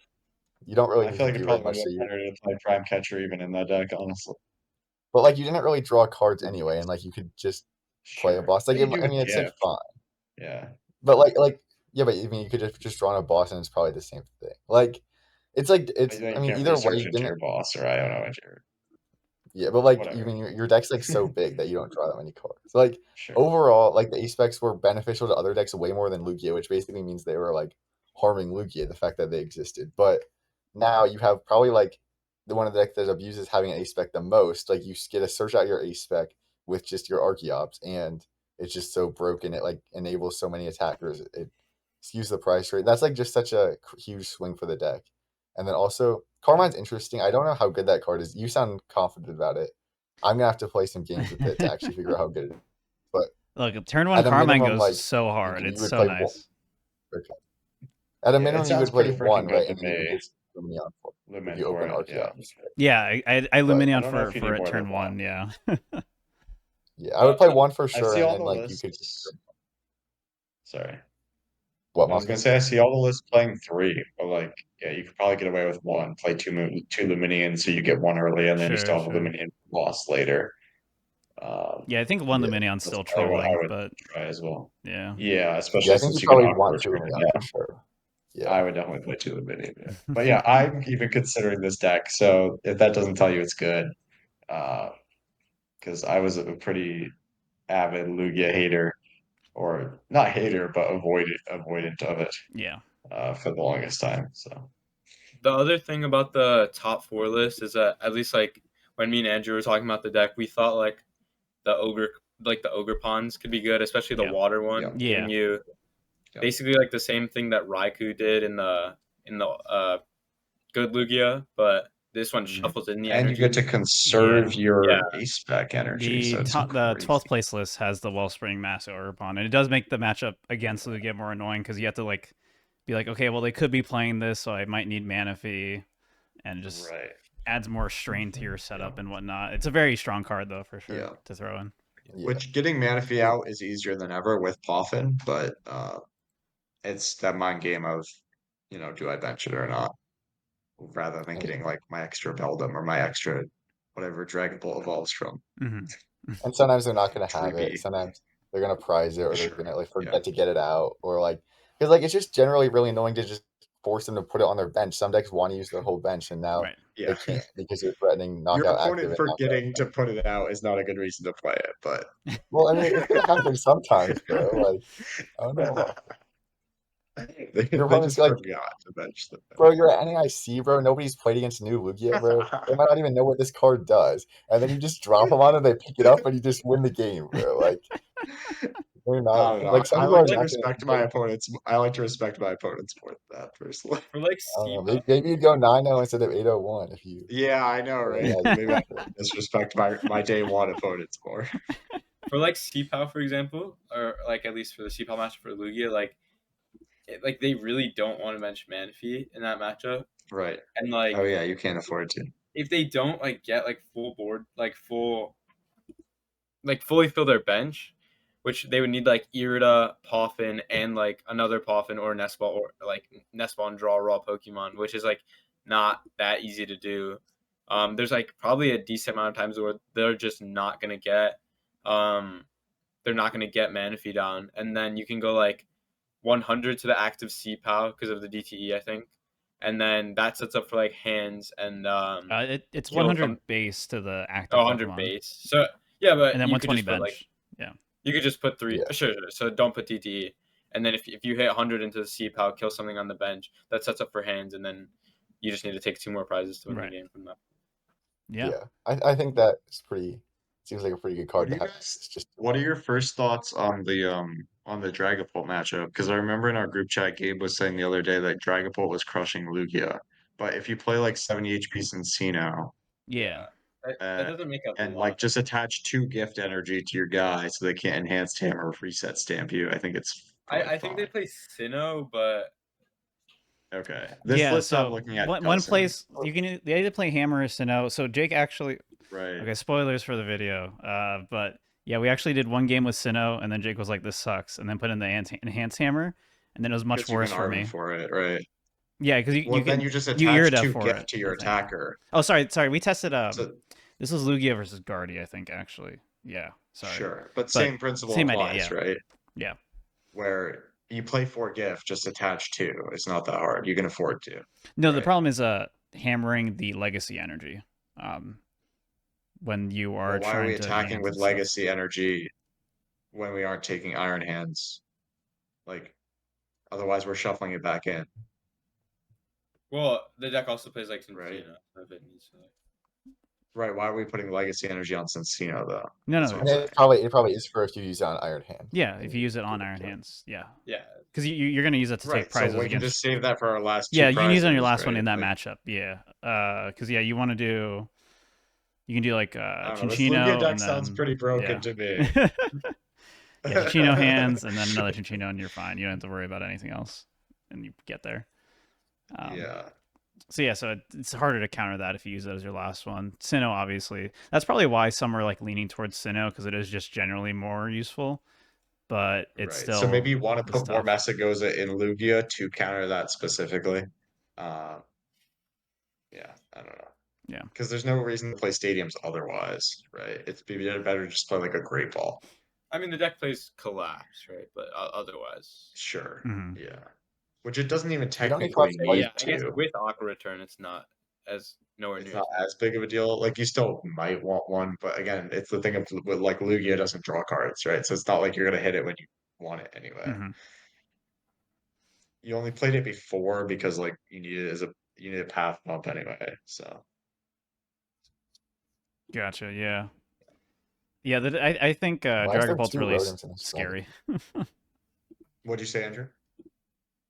You don't really I need feel to like it do probably much. would be better to play Prime Catcher even in that deck, honestly. But like you didn't really draw cards anyway, and like you could just play a boss. Like I mean, it's like fine. Yeah. But yeah, but I mean, you could just draw on a boss, and it's probably the same thing. Like it's like it's. I mean, either way, you didn't. Your boss, or I don't know what you're. Yeah, but like even your deck's like so big that you don't draw that many cards. So, like overall, like the ace specs were beneficial to other decks way more than Lugia, which basically means they were like harming Lugia, the fact that they existed. But now you have probably like one of the decks that abuses having an ace spec the most. Like you get to search out your ace spec with just your Archeops, and it's just so broken. It like enables so many attackers. It skews the price rate. That's like just such a huge swing for the deck. And then also Carmine's interesting. I don't know how good that card is. You sound confident about it. I'm gonna have to play some games with it to actually figure out how good it is. But look, turn 1 Carmine goes so hard. It's so nice. At a Yeah, it minimum, you sounds would play pretty freaking one, good right? to And then you can me. just Lumineon for if Lumen you for open it, yeah. Arceus. Right? Yeah, I But Lumineon I don't know if you for need at more turn than one. one. Yeah. Yeah, I would play one for I sure, see and all then the like you could. lists. Sorry. What, I was gonna Moffitt? say I see all the lists playing 3, but like, yeah, you could probably get away with 1. Play 2 Luminions, so you get 1 early, and then you still have a Sure. Luminion loss later. Yeah, I think one Yeah, Luminion's That's still probably what I trolling, would but try as well. yeah. Yeah, Yeah, especially I think you since you can probably Aqua want two Retreat. Lumineon Yeah, for sure. I Yeah. would definitely play 2 Luminion. Yeah. But yeah, I'm even considering this deck. So if that doesn't tell you it's good, because I was a pretty avid Lugia hater, or not hater, but avoidant of it Yeah. for the longest time. So The other thing about the top 4 list is that at least like when me and Andrew were talking about the deck, we thought like the ogre pawns could be good, especially the Yeah. water one, Yeah. Yeah. giving you Yeah. basically like the same thing that Raikou did in the good Lugia, but this one shuffles in the and energy. you get to conserve your Yeah. ace spec energy. The So it's the crazy. 12th place list has the Wellspring Mass Orpon, and it does make the matchup against Lugia more annoying because you have to like be like, okay, well they could be playing this, so I might need mana fee, and it just Right. adds more strain to your setup and whatnot. It's a very strong card though, for sure, Yeah. to throw in. Yeah. Which getting mana fee out is easier than ever with Poffin, but it's that mind game of, do I bench it or not? Rather than getting like my extra Beldum or my extra whatever Dragon Ball evolves from. And sometimes they're not going to have it. Tree Sometimes they're going to prize it, or they're Sure. going to like Yeah. forget to get it out, or like because like it's just generally really annoying to just force them to put it on their bench. Some decks want to use their whole bench, and now Right. they Yeah. can't because you're threatening Your knockout active opponent and forgetting to put it out is not a good reason to play it, but Well, I mean, it's going to happen sometimes, bro. Like, I don't know. they Your opponent's just like, forgot to bench them. bro, you're at NAIC, bro. Nobody's played against new Lugia, bro. They might not even know what this card does. And then you just drop them on them, they pick it up, and you just win the game, bro. Like, they're I not don't know. like some I people are like to not respect gonna, my opponents. I like to respect my opponents more than that, personally. For like I don't know. C-Pao, Maybe you'd go 9-0 instead of 8-1 if you. Yeah, I know, right? Maybe I disrespect my day one opponents more. for like C-Pao, for example, or like at least for the C-Pao match for Lugia, like they really don't want to bench Manaphy in that matchup, Right. and like Oh yeah, you can't afford to. if they don't like get like full board, like fully fill their bench, which they would need like Irida, Poffin, and like another Poffin or Nestball, or like Nestball and draw raw Pokemon, which is like not that easy to do. There's like probably a decent amount of times where they're just not gonna get Manaphy down, and then you can go like 100 to the active C-Pow because of the DTE, I think, and then that sets up for like hands and It's heal 100 base to the active 100 Pokemon, base. So yeah, but and then you could 120 just put like bench. Yeah. you could just put 3. Yeah. Sure. So don't put DTE. And then if you hit 100 into the C-Pow, kill something on the bench, that sets up for hands, and then you just need to take 2 more prizes to win Right. the game from that. Yeah. I think that is seems like a pretty good card to have. It's just What are your first thoughts on the Dragapult matchup? Because I remember in our group chat, Gabe was saying the other day that Dragapult was crushing Lugia. But if you play like 70 HP Cincino, Yeah. That doesn't make a and lot. like just attach 2 gift energy to your guy so they can't enhance stamp or reset stamp you, I think it's I think they play Sinnoh, but okay. This Yeah, list I'm so looking at one doesn't. place you can they either play Hammer or Sinnoh. So Jake actually Right. okay, spoilers for the video. But yeah, we actually did one game with Sinnoh, and then Jake was like, "This sucks," and then put in the enhanced hammer, and then it was much Because you worse can for army me. for it, right? Yeah, because Well, you then can you just you attach Irida 2 for gift it. to your I think. attacker. Oh, sorry. We tested. So, This was Lugia versus Guardy, I think actually. Yeah, sorry. sure, but same principle same applies, idea, right? Yeah. Where you play 4 gift, just attach 2. It's not that hard. You can afford to. No, the Right. problem is hammering the legacy energy. When you are Well, why are we trying to attacking enhance with and stuff. legacy energy when we aren't taking Iron Hands? Like, otherwise we're shuffling it back in. well, the deck also plays like Right. Cincino if it needs to. Right, why are we putting legacy energy on Cincino though? No, That's no. what I'm and saying. it probably is for if you use it on Iron Hand. Yeah, if you use it on Iron Hands, yeah, Yeah. because you're gonna use it to take Right, so prizes we can against. just save that for our last 2 Yeah, you can use it on your prizes, last one in right? that Like, matchup. Yeah, because yeah, you want to do. You can do like I don't know, this Chinchino Lugia and deck sounds then pretty broken yeah. to me. Yeah, Chinchino hands and then another Chinchino and you're fine. You don't have to worry about anything else. and you get there. Yeah. So yeah, so it's harder to counter that if you use it as your last one. Sinnoh, obviously, that's probably why some are like leaning towards Sinnoh, because it is just generally more useful. But it's Right. still So maybe you want to it's put more tough. Masagoza in Lugia to counter that specifically. Yeah, I don't know. Yeah. Because there's no reason to play stadiums otherwise, right? It's be better to just play like a great ball. I mean, the deck plays collapse, right? But otherwise, Sure. Mhm. Yeah. Which it doesn't even You don't need technically collapse need yeah, I guess to. with Aqua Return, it's not as nowhere It's near not as as big of a deal. Like you still might want one, but again, it's the thing of with like Lugia doesn't draw cards, right? So it's not like you're gonna hit it when you want it anyway. Mhm. You only played it before because like you need a path bump anyway. So Gotcha. Yeah. Yeah. I think Why is Dragon there Bolt's 2 really Rotoms in this scary. what'd you say, Andrew?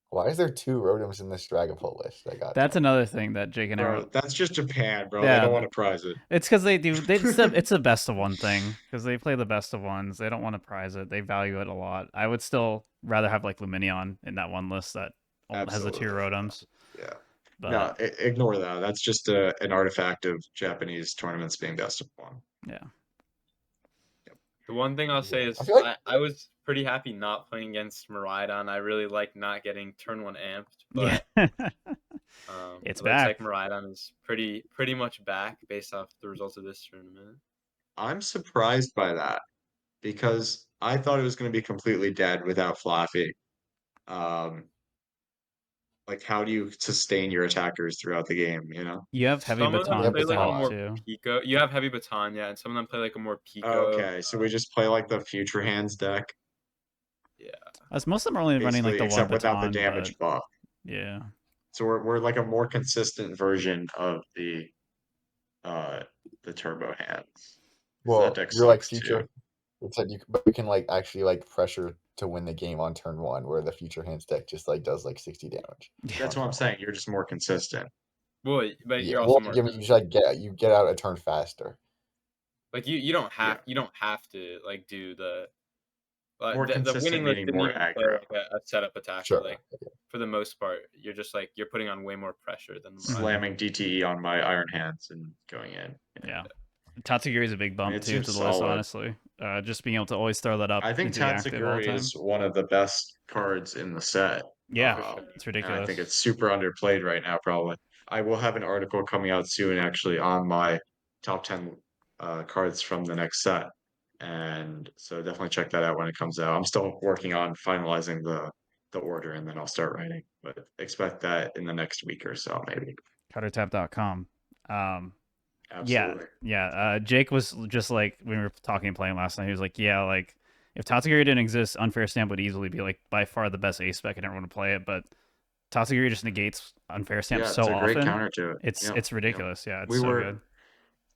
Why is there 2 Rotoms in this Dragon Ball list? I got That's another thing that Jake and Bro, Arrow. that's just Japan, bro. They Yeah, don't want to prize it. it's because they do. It's the best of one thing because they play the best of ones. They don't want to prize it. They value it a lot. I would still rather have like Luminion in that one list that has the 2 Absolutely. Rotoms. Yeah. But No, ignore that. That's just an artifact of Japanese tournaments being best of one. yeah, The one thing I'll say Yeah. I is feel like I was pretty happy not playing against Miraidon. I really like not getting turn 1 amped, but yeah, it's it looks back. like Miraidon is pretty much back based off the results of this tournament. I'm surprised by that because I thought it was going to be completely dead without Flaffy. Um, like how do you sustain your attackers throughout the game, you know? You have heavy Some of them Yeah, baton play like a still Baton. more too. Pico. You have heavy baton, yeah, and some of them play like a more Pico. Okay, so we just play like the future hands deck, Yeah. As most of them are only running like basically, the one except without the baton, but damage buff. yeah, So we're like a more consistent version of uh the turbo hands. Because that Well, deck you're like sucks too. future. It said but you can like actually like pressure to win the game on turn 1, where the future hands deck just like does like 60 damage. That's what I'm saying. You're just more consistent. Well, but Yeah, you're also well, more you usually you get out a turn faster. like you don't have to like do the More the consistent winning list meaning didn't more even play aggro. like a setup attacker. Sure. Like for the most part, you're just like you're putting on way more pressure than the Miraidon. Slamming DTE on my iron hands and going in. yeah. Tatsugiri is a big I mean, bump it too seems to the list, solid. honestly. Just being able to always throw that up I think into the active all the Tatsugiri time. is one of the best cards in the set. Yeah, sure. it's And I think ridiculous. it's super underplayed right now, probably. I will have an article coming out soon, actually, on my top 10 cards from the next set. And so definitely check that out when it comes out. I'm still working on finalizing the order and then I'll start writing. But expect that in the next week or so, maybe. CutterTap.com. Yeah, Absolutely. yeah. Jake was just like when we were talking and playing last night. He was like, "Yeah, like if Tatsugiri didn't exist, Unfair Stamp would easily be like by far the best ace spec, and everyone would play it. But Tatsugiri just negates Unfair Stamp Yeah, so it's a great often. counter to it. It's Yep, it's yep. ridiculous. Yeah, it's We so were good.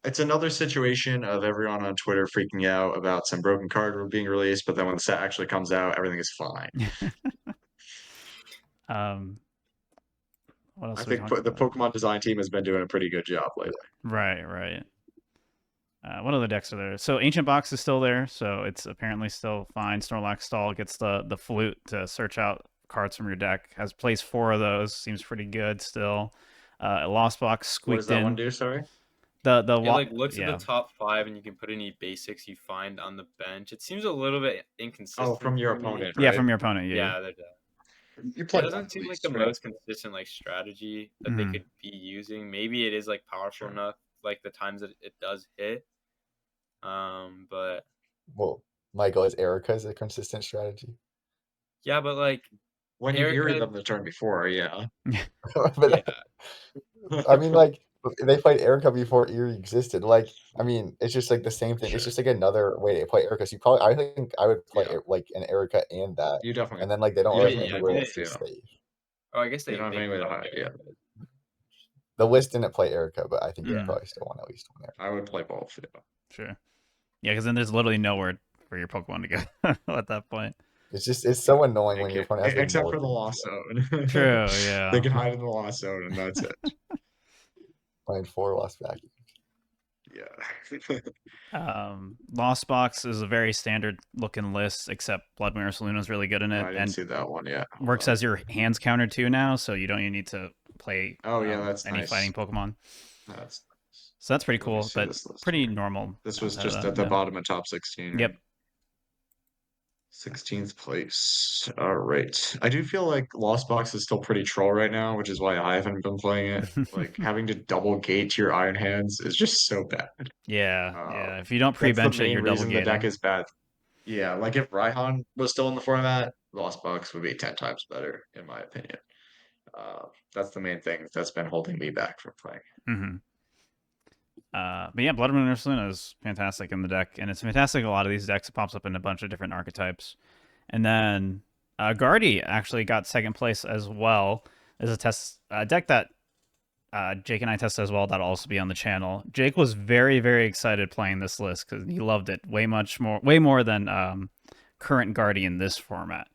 It's another situation of everyone on Twitter freaking out about some broken card being released, but then when the set actually comes out, everything is fine. um, what else I are we think talking the about? Pokemon design team has been doing a pretty good job lately. Right, right. What other decks are there? So Ancient Box is still there, so it's apparently still fine. Snorlax Stall gets the flute to search out cards from your deck. Has plays 4 of those. Seems pretty good still. Lost Box What does squeaked that one in. do, sorry? The It like looks at yeah. the top 5 and you can put any basics you find on the bench. It seems a little bit inconsistent. Oh, from your to me. opponent, Yeah, right? from your opponent. Yeah. Yeah, they're You it play one doesn't at seem like least, the right? most consistent like strategy that they could be using. Maybe it is like powerful enough like the times that it does hit. But Well, Michael, is Erica's a consistent strategy? yeah, but like When you Erica, eerie them the turn before, yeah. But yeah, I mean, like they played Erica before Erie existed. Like, I mean, it's just like the same thing. It's Sure. just like another way to play Erica. So I think I would play Yeah. like an Erica and that, You definitely and then like they don't you really have definitely anywhere play else both, to yeah. save. oh, I guess You don't have any way to hide, yeah. The list didn't play Erica, but I think you Yeah. probably still want at least one there. I would play both, yeah. Sure. Yeah, because then there's literally nowhere for your Pokemon to go at that point. It's so annoying when your opponent has like Except more for the things. lost zone. True. Yeah. They can hide in the lost zone and that's it. Playing 4 lost vacuum. Yeah. Lost Box is a very standard looking list, except Blood Mirror Saloon is really good in No, it, I didn't and see that one yet. Hold works on. as your hands counter too now, so you don't even need to play Oh yeah, that's any nice. fighting Pokemon. That's nice. So that's pretty Let me cool, see but this list pretty here. normal. This was outside of just that, at the yeah. bottom of top 16. Yep. Right? 16th place. All right. I do feel like Lost Box is still pretty troll right now, which is why I haven't been playing it. Like having to double gate to your Iron Hands is just so bad. yeah. Um, If you don't that's the pre-bench it, main you're double reason the deck gating. is bad. Yeah, like if Raihan was still in the format, Lost Box would be 10 times better, in my opinion. That's the main thing that's been holding me back from playing. Mm-hmm. But yeah, Blood Moon Ursaluna is fantastic in the deck, and it's fantastic in a lot of these decks. It pops up in a bunch of different archetypes. And then Guardy actually got second place as well. As a deck that Jake and I tested as well. That'll also be on the channel. Jake was very, very excited playing this list because he loved it way more than current Guardy in this format.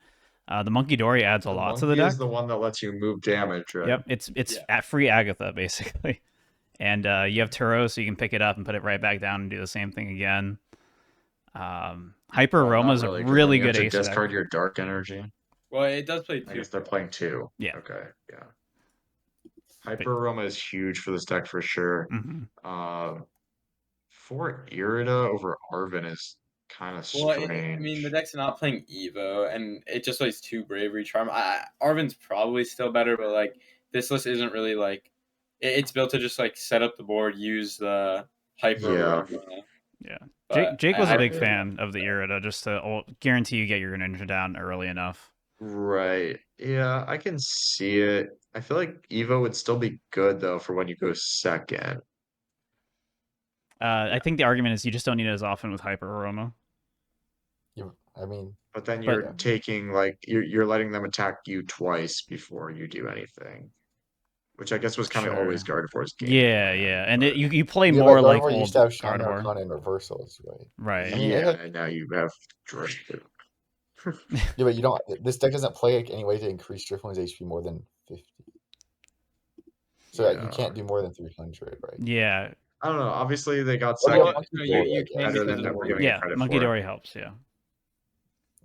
The Monkey Dory adds a The lot to the monkey deck. is the one that lets you move damage, right? Yep, it's at free Agatha basically. And you have Turo, so you can pick it up and put it right back down and do the same thing again. Hyper Well, Aroma not is a really, 'cause then really you have good to ace deck. discard your dark energy. Well, it does play I two. guess they're playing 2. Yeah. Okay, yeah. Hyper Aroma is huge for this deck for sure. Mm-hmm. For Irida over Arven is kind of Well, strange. I mean, the deck's not playing Evo, and it just plays 2 Bravery Charm. Arven's probably still better, but like this list isn't really like it's built to just like set up the board, use the Hyper Yeah. Aroma. Yeah. But Jake was a big I- fan of the Irida, just to guarantee you get your ninja down early enough. Right. Yeah, I can see it. I feel like Evo would still be good though for when you go second. I think the argument is you just don't need it as often with Hyper Aroma. I mean, But then But- you're taking like you're letting them attack you twice before you do anything. Which I guess was kind of Sure. always Gardevoir's game Yeah, plan, yeah, and but- you play yeah, more but like Gardevoir old used to have Shiny Gardevoir. Arcana and reversals, right? Right. I mean, yeah, like, and now you have Drift. yeah, but you don't. This deck doesn't play like any way to increase Drifloon's HP more than 50. So you can't do more than 300, right? Yeah. I don't know. Obviously, they got Well, yeah, second Monkey no, Dory, you I can guess. better because than of them the giving word. it Yeah, credit Monkey for. Dory helps, yeah.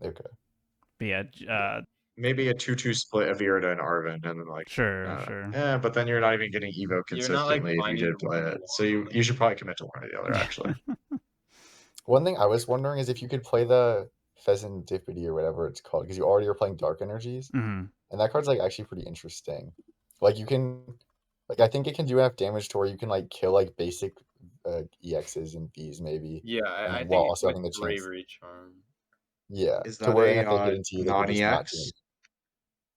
Okay. But yeah, Maybe a 2-2 split of Irida and Arven, and then like sure. Yeah, but then you're not even getting Evo You're not, like, consistently if you finding did the play one it. you So want. you should probably commit to one or the other, actually. One thing I was wondering is if you could play the Pheasantipity or whatever it's called, because you already are playing Dark Energies, Mhm. and that card's like actually pretty interesting. Like you can, like I think it can do enough damage to where you can like kill like basic EXs and Bs maybe. Yeah, And I while think also with having the chance, Bravery Charm. yeah, Is to that where a if they get into you, they can just not do non-EX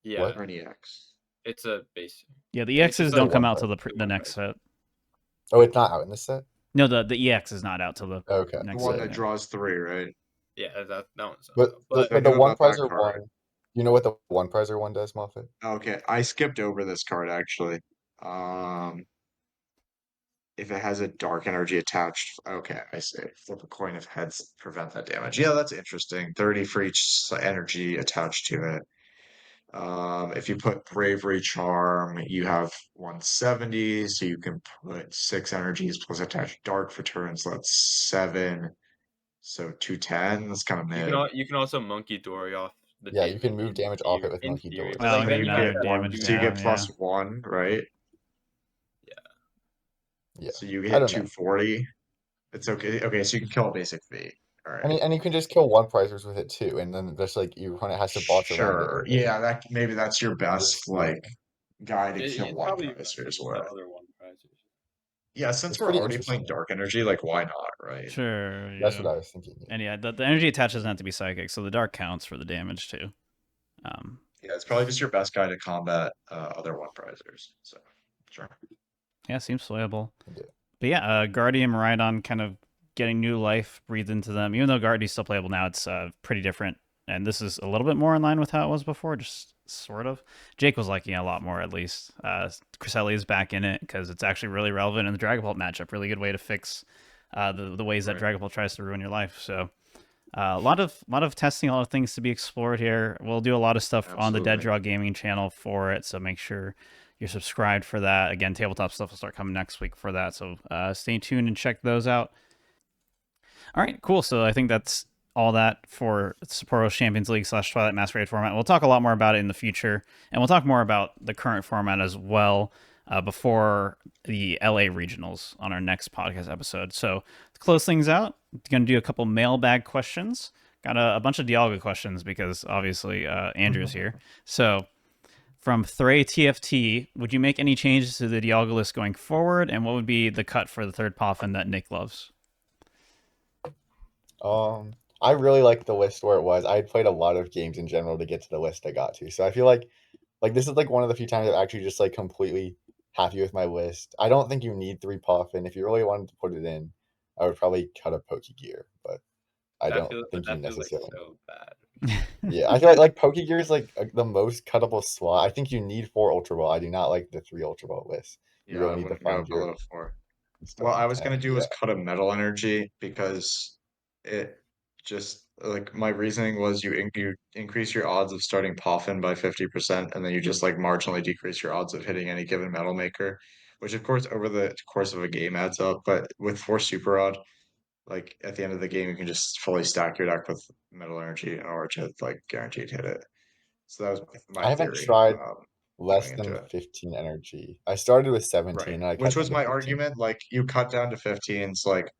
Yeah, What? or an EX? it's a basic. Yeah, the It's just EXs like don't come one out till card. the next set. Oh, it's not out in this set. No, the EX is not out till the Okay. The next one set. that yeah. draws 3, right? Yeah, that one's But but but know the one about that prizer card. one, you know what the one prizer one does, Moffitt? Okay, I skipped over this card actually. If it has a dark energy attached, okay, I see. Flip a coin if heads prevent that damage. Yeah, that's interesting. 30 for each energy attached to it. If you put Bravery Charm, you have 170, so you can put 6 energies plus attach Dark for turns. So that's 7. So 210. That's kind of mid. you can also Monkey Dory off the Yeah, damage. you can move damage off it with in Monkey theory, Dory. but Oh, like then maybe you not get a that damage So you down, get yeah. +1, right? Yeah. So you I hit don't know. 240. It's okay. Okay, so you can kill a basic V. All right. And you can just kill one prizers with it too, and then just like your opponent has to boss around it. Sure. Right? Yeah, that maybe that's your best like guy to kill It's one probably prizers the with. other one prizes. Yeah, since It's we're pretty already interesting. playing dark energy, like why not, right? Sure. Yeah. That's what I was thinking. Yeah. And yeah, the energy attached doesn't have to be psychic, so the dark counts for the damage too. Yeah, it's probably just your best guy to combat other one prizers. So sure. Yeah, seems playable. Yeah. But yeah, Guardian Rhydon kind of getting new life breathed into them. Even though Guardian's still playable now, it's pretty different. And this is a little bit more in line with how it was before, just sort of. Jake was liking it a lot more, at least. Cresselia is back in it because it's actually really relevant in the Dragapult matchup. Really good way to fix the ways that Dragapult tries to ruin your life. So a lot of testing, a lot of things to be explored here. We'll do a lot of stuff on the Dead Absolutely. Draw Gaming channel for it, so make sure you're subscribed for that. Again, tabletop stuff will start coming next week for that. So stay tuned and check those out. All right, cool. So I think that's all that for Sapporo Champions League / Twilight Masquerade format. We'll talk a lot more about it in the future, and we'll talk more about the current format as well before the LA regionals on our next podcast episode. So to close things out, going to do a couple mailbag questions. Got a bunch of Dialga questions because obviously Andrew's here. So from Thray TFT, would you make any changes to the Dialga list going forward, and what would be the cut for the third Poffin that Nick loves? I really liked the list where it was. I had played a lot of games in general to get to the list I got to. So I feel like this is like one of the few times I'm actually just like completely happy with my list. I don't think you need 3 Poffin. If you really wanted to put it in, I would probably cut a Pokegear, but I don't think you necessarily. So bad. Yeah, I feel like Pokegear is like the most cuttable slot. I think you need 4 Ultra Ball. I do not like the 3 Ultra Ball list. You Yeah, I really need to wouldn't go find your below 4. stuff What I in was 10. gonna do Yeah. is cut a metal energy because it just like my reasoning was you increase your odds of starting Poffin by 50%, and then you just like marginally decrease your odds of hitting any given metal maker, which of course over the course of a game adds up. But with 4 super rod, like at the end of the game, you can just fully stack your deck with metal energy in order to like guaranteed hit it. So that was I my haven't theory tried going less into than it. 15 energy. I started with 17 Right. and I Which cut down was to my 15. argument. Like you cut down to 15s, like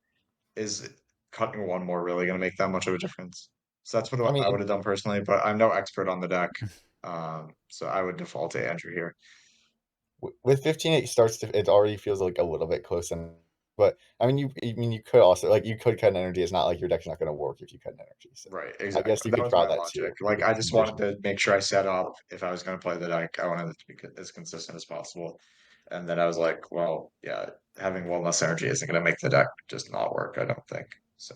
is cutting one more really going to make that much of a difference? So that's what I I mean, would have done personally, but I'm no expert on the deck. So I would default to Andrew here. with 15 it already feels like a little bit close, but I mean you could also like you could cut an energy. It's not like your deck's not going to work if you cut an energy. So Right, I guess exactly. you That could was try my that too. logic. Like I just wanted to make sure I set up if I was going to play the deck, I wanted it to be as consistent as possible. And then I was like, well, yeah, having one less energy isn't going to make the deck just not work, I don't think. So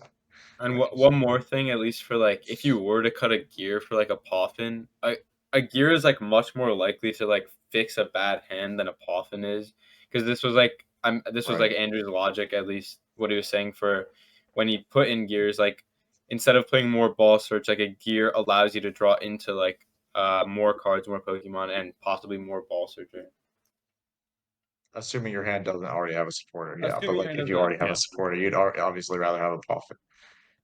And that one more thing, at least for like, if you were to cut a gear for like a Poffin, a gear is like much more likely to like fix a bad hand than a Poffin is. Because this was like, this was like Right. Andrew's logic, at least what he was saying for when he put in gears. Like instead of playing more ball search, like a gear allows you to draw into like more cards, more Pokemon, and possibly more ball searching. Assuming your hand doesn't already have a supporter, yeah. But Assuming your like hand if you doesn't have already have Yeah. a supporter, you'd obviously rather have a Poffin.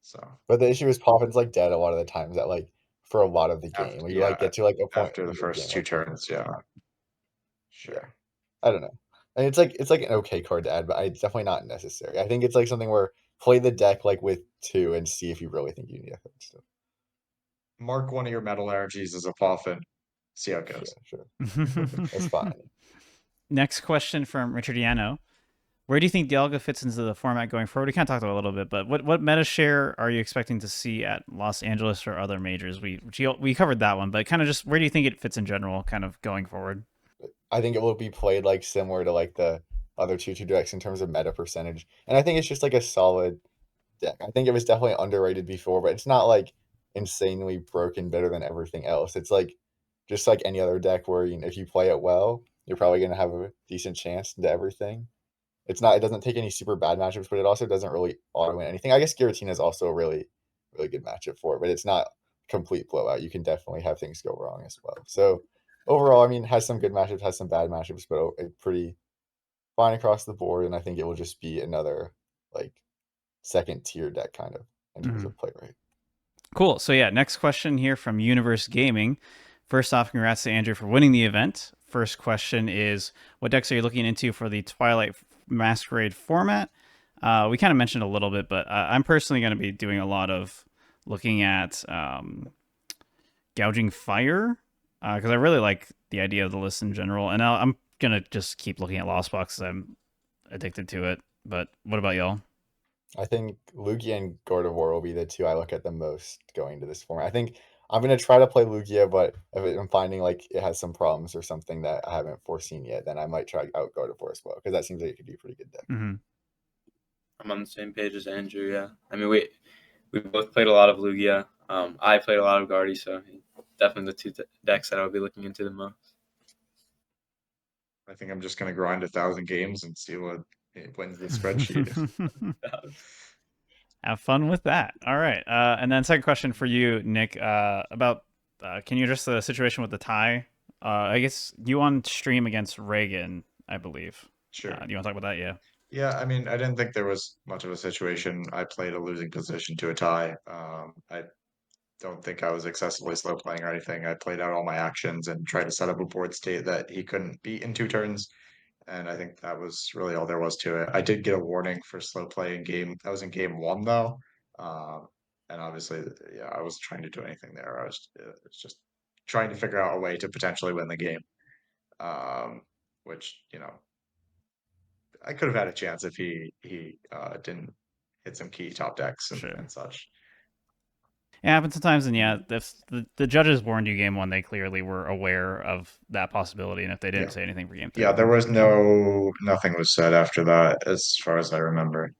So But the issue is Poffin's like dead a lot of the times that like for a lot of the game. Where you like get to like a point after the in the game first 2 like turns, yeah. yeah. Sure. I don't know. And it's like an okay card to add, but it's definitely not necessary. I think it's like something where play the deck like with 2 and see if you really think you need a third stuff. Mark one of your metal energies as a Poffin. See how it goes. Sure. That's fine. Next question from Richard Yano. Where do you think Dialga fits into the format going forward? We kind of talked about it a little bit, but what meta share are you expecting to see at Los Angeles or other majors? We covered that one, but kind of just where do you think it fits in general, kind of going forward? I think it will be played like similar to like the other two decks in terms of meta percentage, and I think it's just like a solid deck. I think it was definitely underrated before, but it's not like insanely broken better than everything else. It's like just like any other deck where if you play it well, you're probably going to have a decent chance into everything. It doesn't take any super bad matchups, but it also doesn't really auto win anything. I guess Giratina is also a really, really good matchup for it, but it's not complete blowout. You can definitely have things go wrong as well. So overall, I mean, has some good matchups, has some bad matchups, but it's pretty fine across the board. And I think it will just be another like second tier deck kind of in terms of play rate. Cool. So yeah, next question here from Universe Gaming. First off, congrats to Andrew for winning the event. First question is, what decks are you looking into for the Twilight Masquerade format? We kind of mentioned a little bit, but I'm personally going to be doing a lot of looking at Gouging Fire because I really like the idea of the list in general, and I'm going to just keep looking at Lost Box because I'm addicted to it. But what about y'all? I think Lugia and Gardevoir will be the two I look at the most going into this format. I think I'm going to try to play Lugia, but if I'm finding like it has some problems or something that I haven't foreseen yet, then I might try out Gardevoir as well, because that seems like it could be a pretty good deck. Mm-hmm. I'm on the same page as Andrew, yeah. I mean, we both played a lot of Lugia. I played a lot of Guardy, so definitely the two decks that I'll be looking into the most. I think I'm just going to grind 1,000 games and see what wins the spreadsheet. Have fun with that. All right. And then second question for you, Nick, about can you address the situation with the tie I guess you on stream against Reagan, I believe. Sure. Do you want to talk about that? Yeah. Yeah, I mean, I didn't think there was much of a situation. I played a losing position to a tie. I don't think I was excessively slow playing or anything. I played out all my actions and tried to set up a board state that he couldn't beat in 2 turns. And I think that was really all there was to it. I did get a warning for slow play in game. That was in game 1 though. Um, and obviously, yeah, I wasn't trying to do anything there. I was just trying to figure out a way to potentially win the game. Which, I could have had a chance if he didn't hit some key top decks Sure. and such. It happens sometimes, and yeah, if the judges warned you game 1, they clearly were aware of that possibility, and if they didn't Yeah. say anything for game 2. Yeah, there was nothing was said after that, as far as I remember.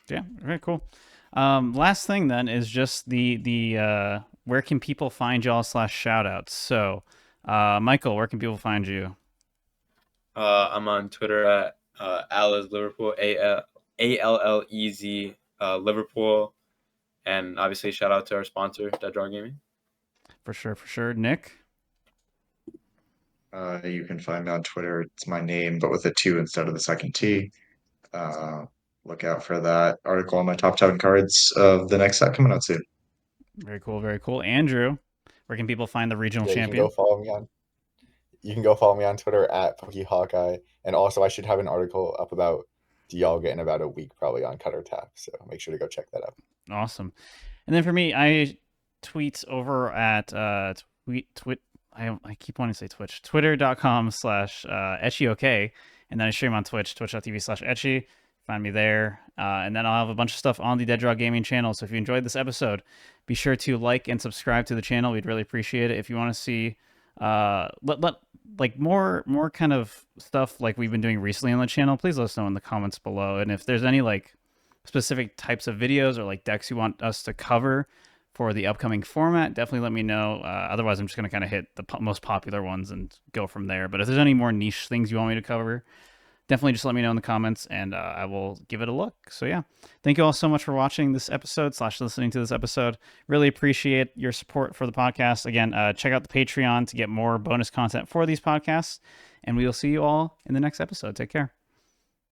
Yeah, very cool. Last thing then is just the where can people find y'all /shout outs. So, Michael, where can people find you? I'm on Twitter at Allez Liverpool, ALLEZ Liverpool, and obviously shout out to our sponsor, Dead Draw Gaming. For sure. Nick? You can find me on Twitter. It's my name, but with a 2 instead of the second T. Look out for that article on my top 10 cards of the next set coming out soon. Very cool. Andrew, where can people find the regional champion? You can go follow me on Twitter at PokeHawkeye, and also I should have an article up about Dialga in about a week, probably on Cutter Tap. So make sure to go check that out. Awesome. And then for me, I tweet over at I keep wanting to say Twitch, twitter.com/etchyok, and then I stream on Twitch, twitch.tv/etchy. Find me there, and then I'll have a bunch of stuff on the Dead Draw Gaming channel. So if you enjoyed this episode, be sure to like and subscribe to the channel. We'd really appreciate it. If you want to see like more kind of stuff like we've been doing recently on the channel, please let us know in the comments below. And if there's any like specific types of videos or like decks you want us to cover for the upcoming format, definitely let me know. Otherwise, I'm just going to kind of hit the most popular ones and go from there. But if there's any more niche things you want me to cover, definitely just let me know in the comments, and I will give it a look. So yeah, thank you all so much for watching this episode / listening to this episode. Really appreciate your support for the podcast. Again, check out the Patreon to get more bonus content for these podcasts, and we will see you all in the next episode. Take care.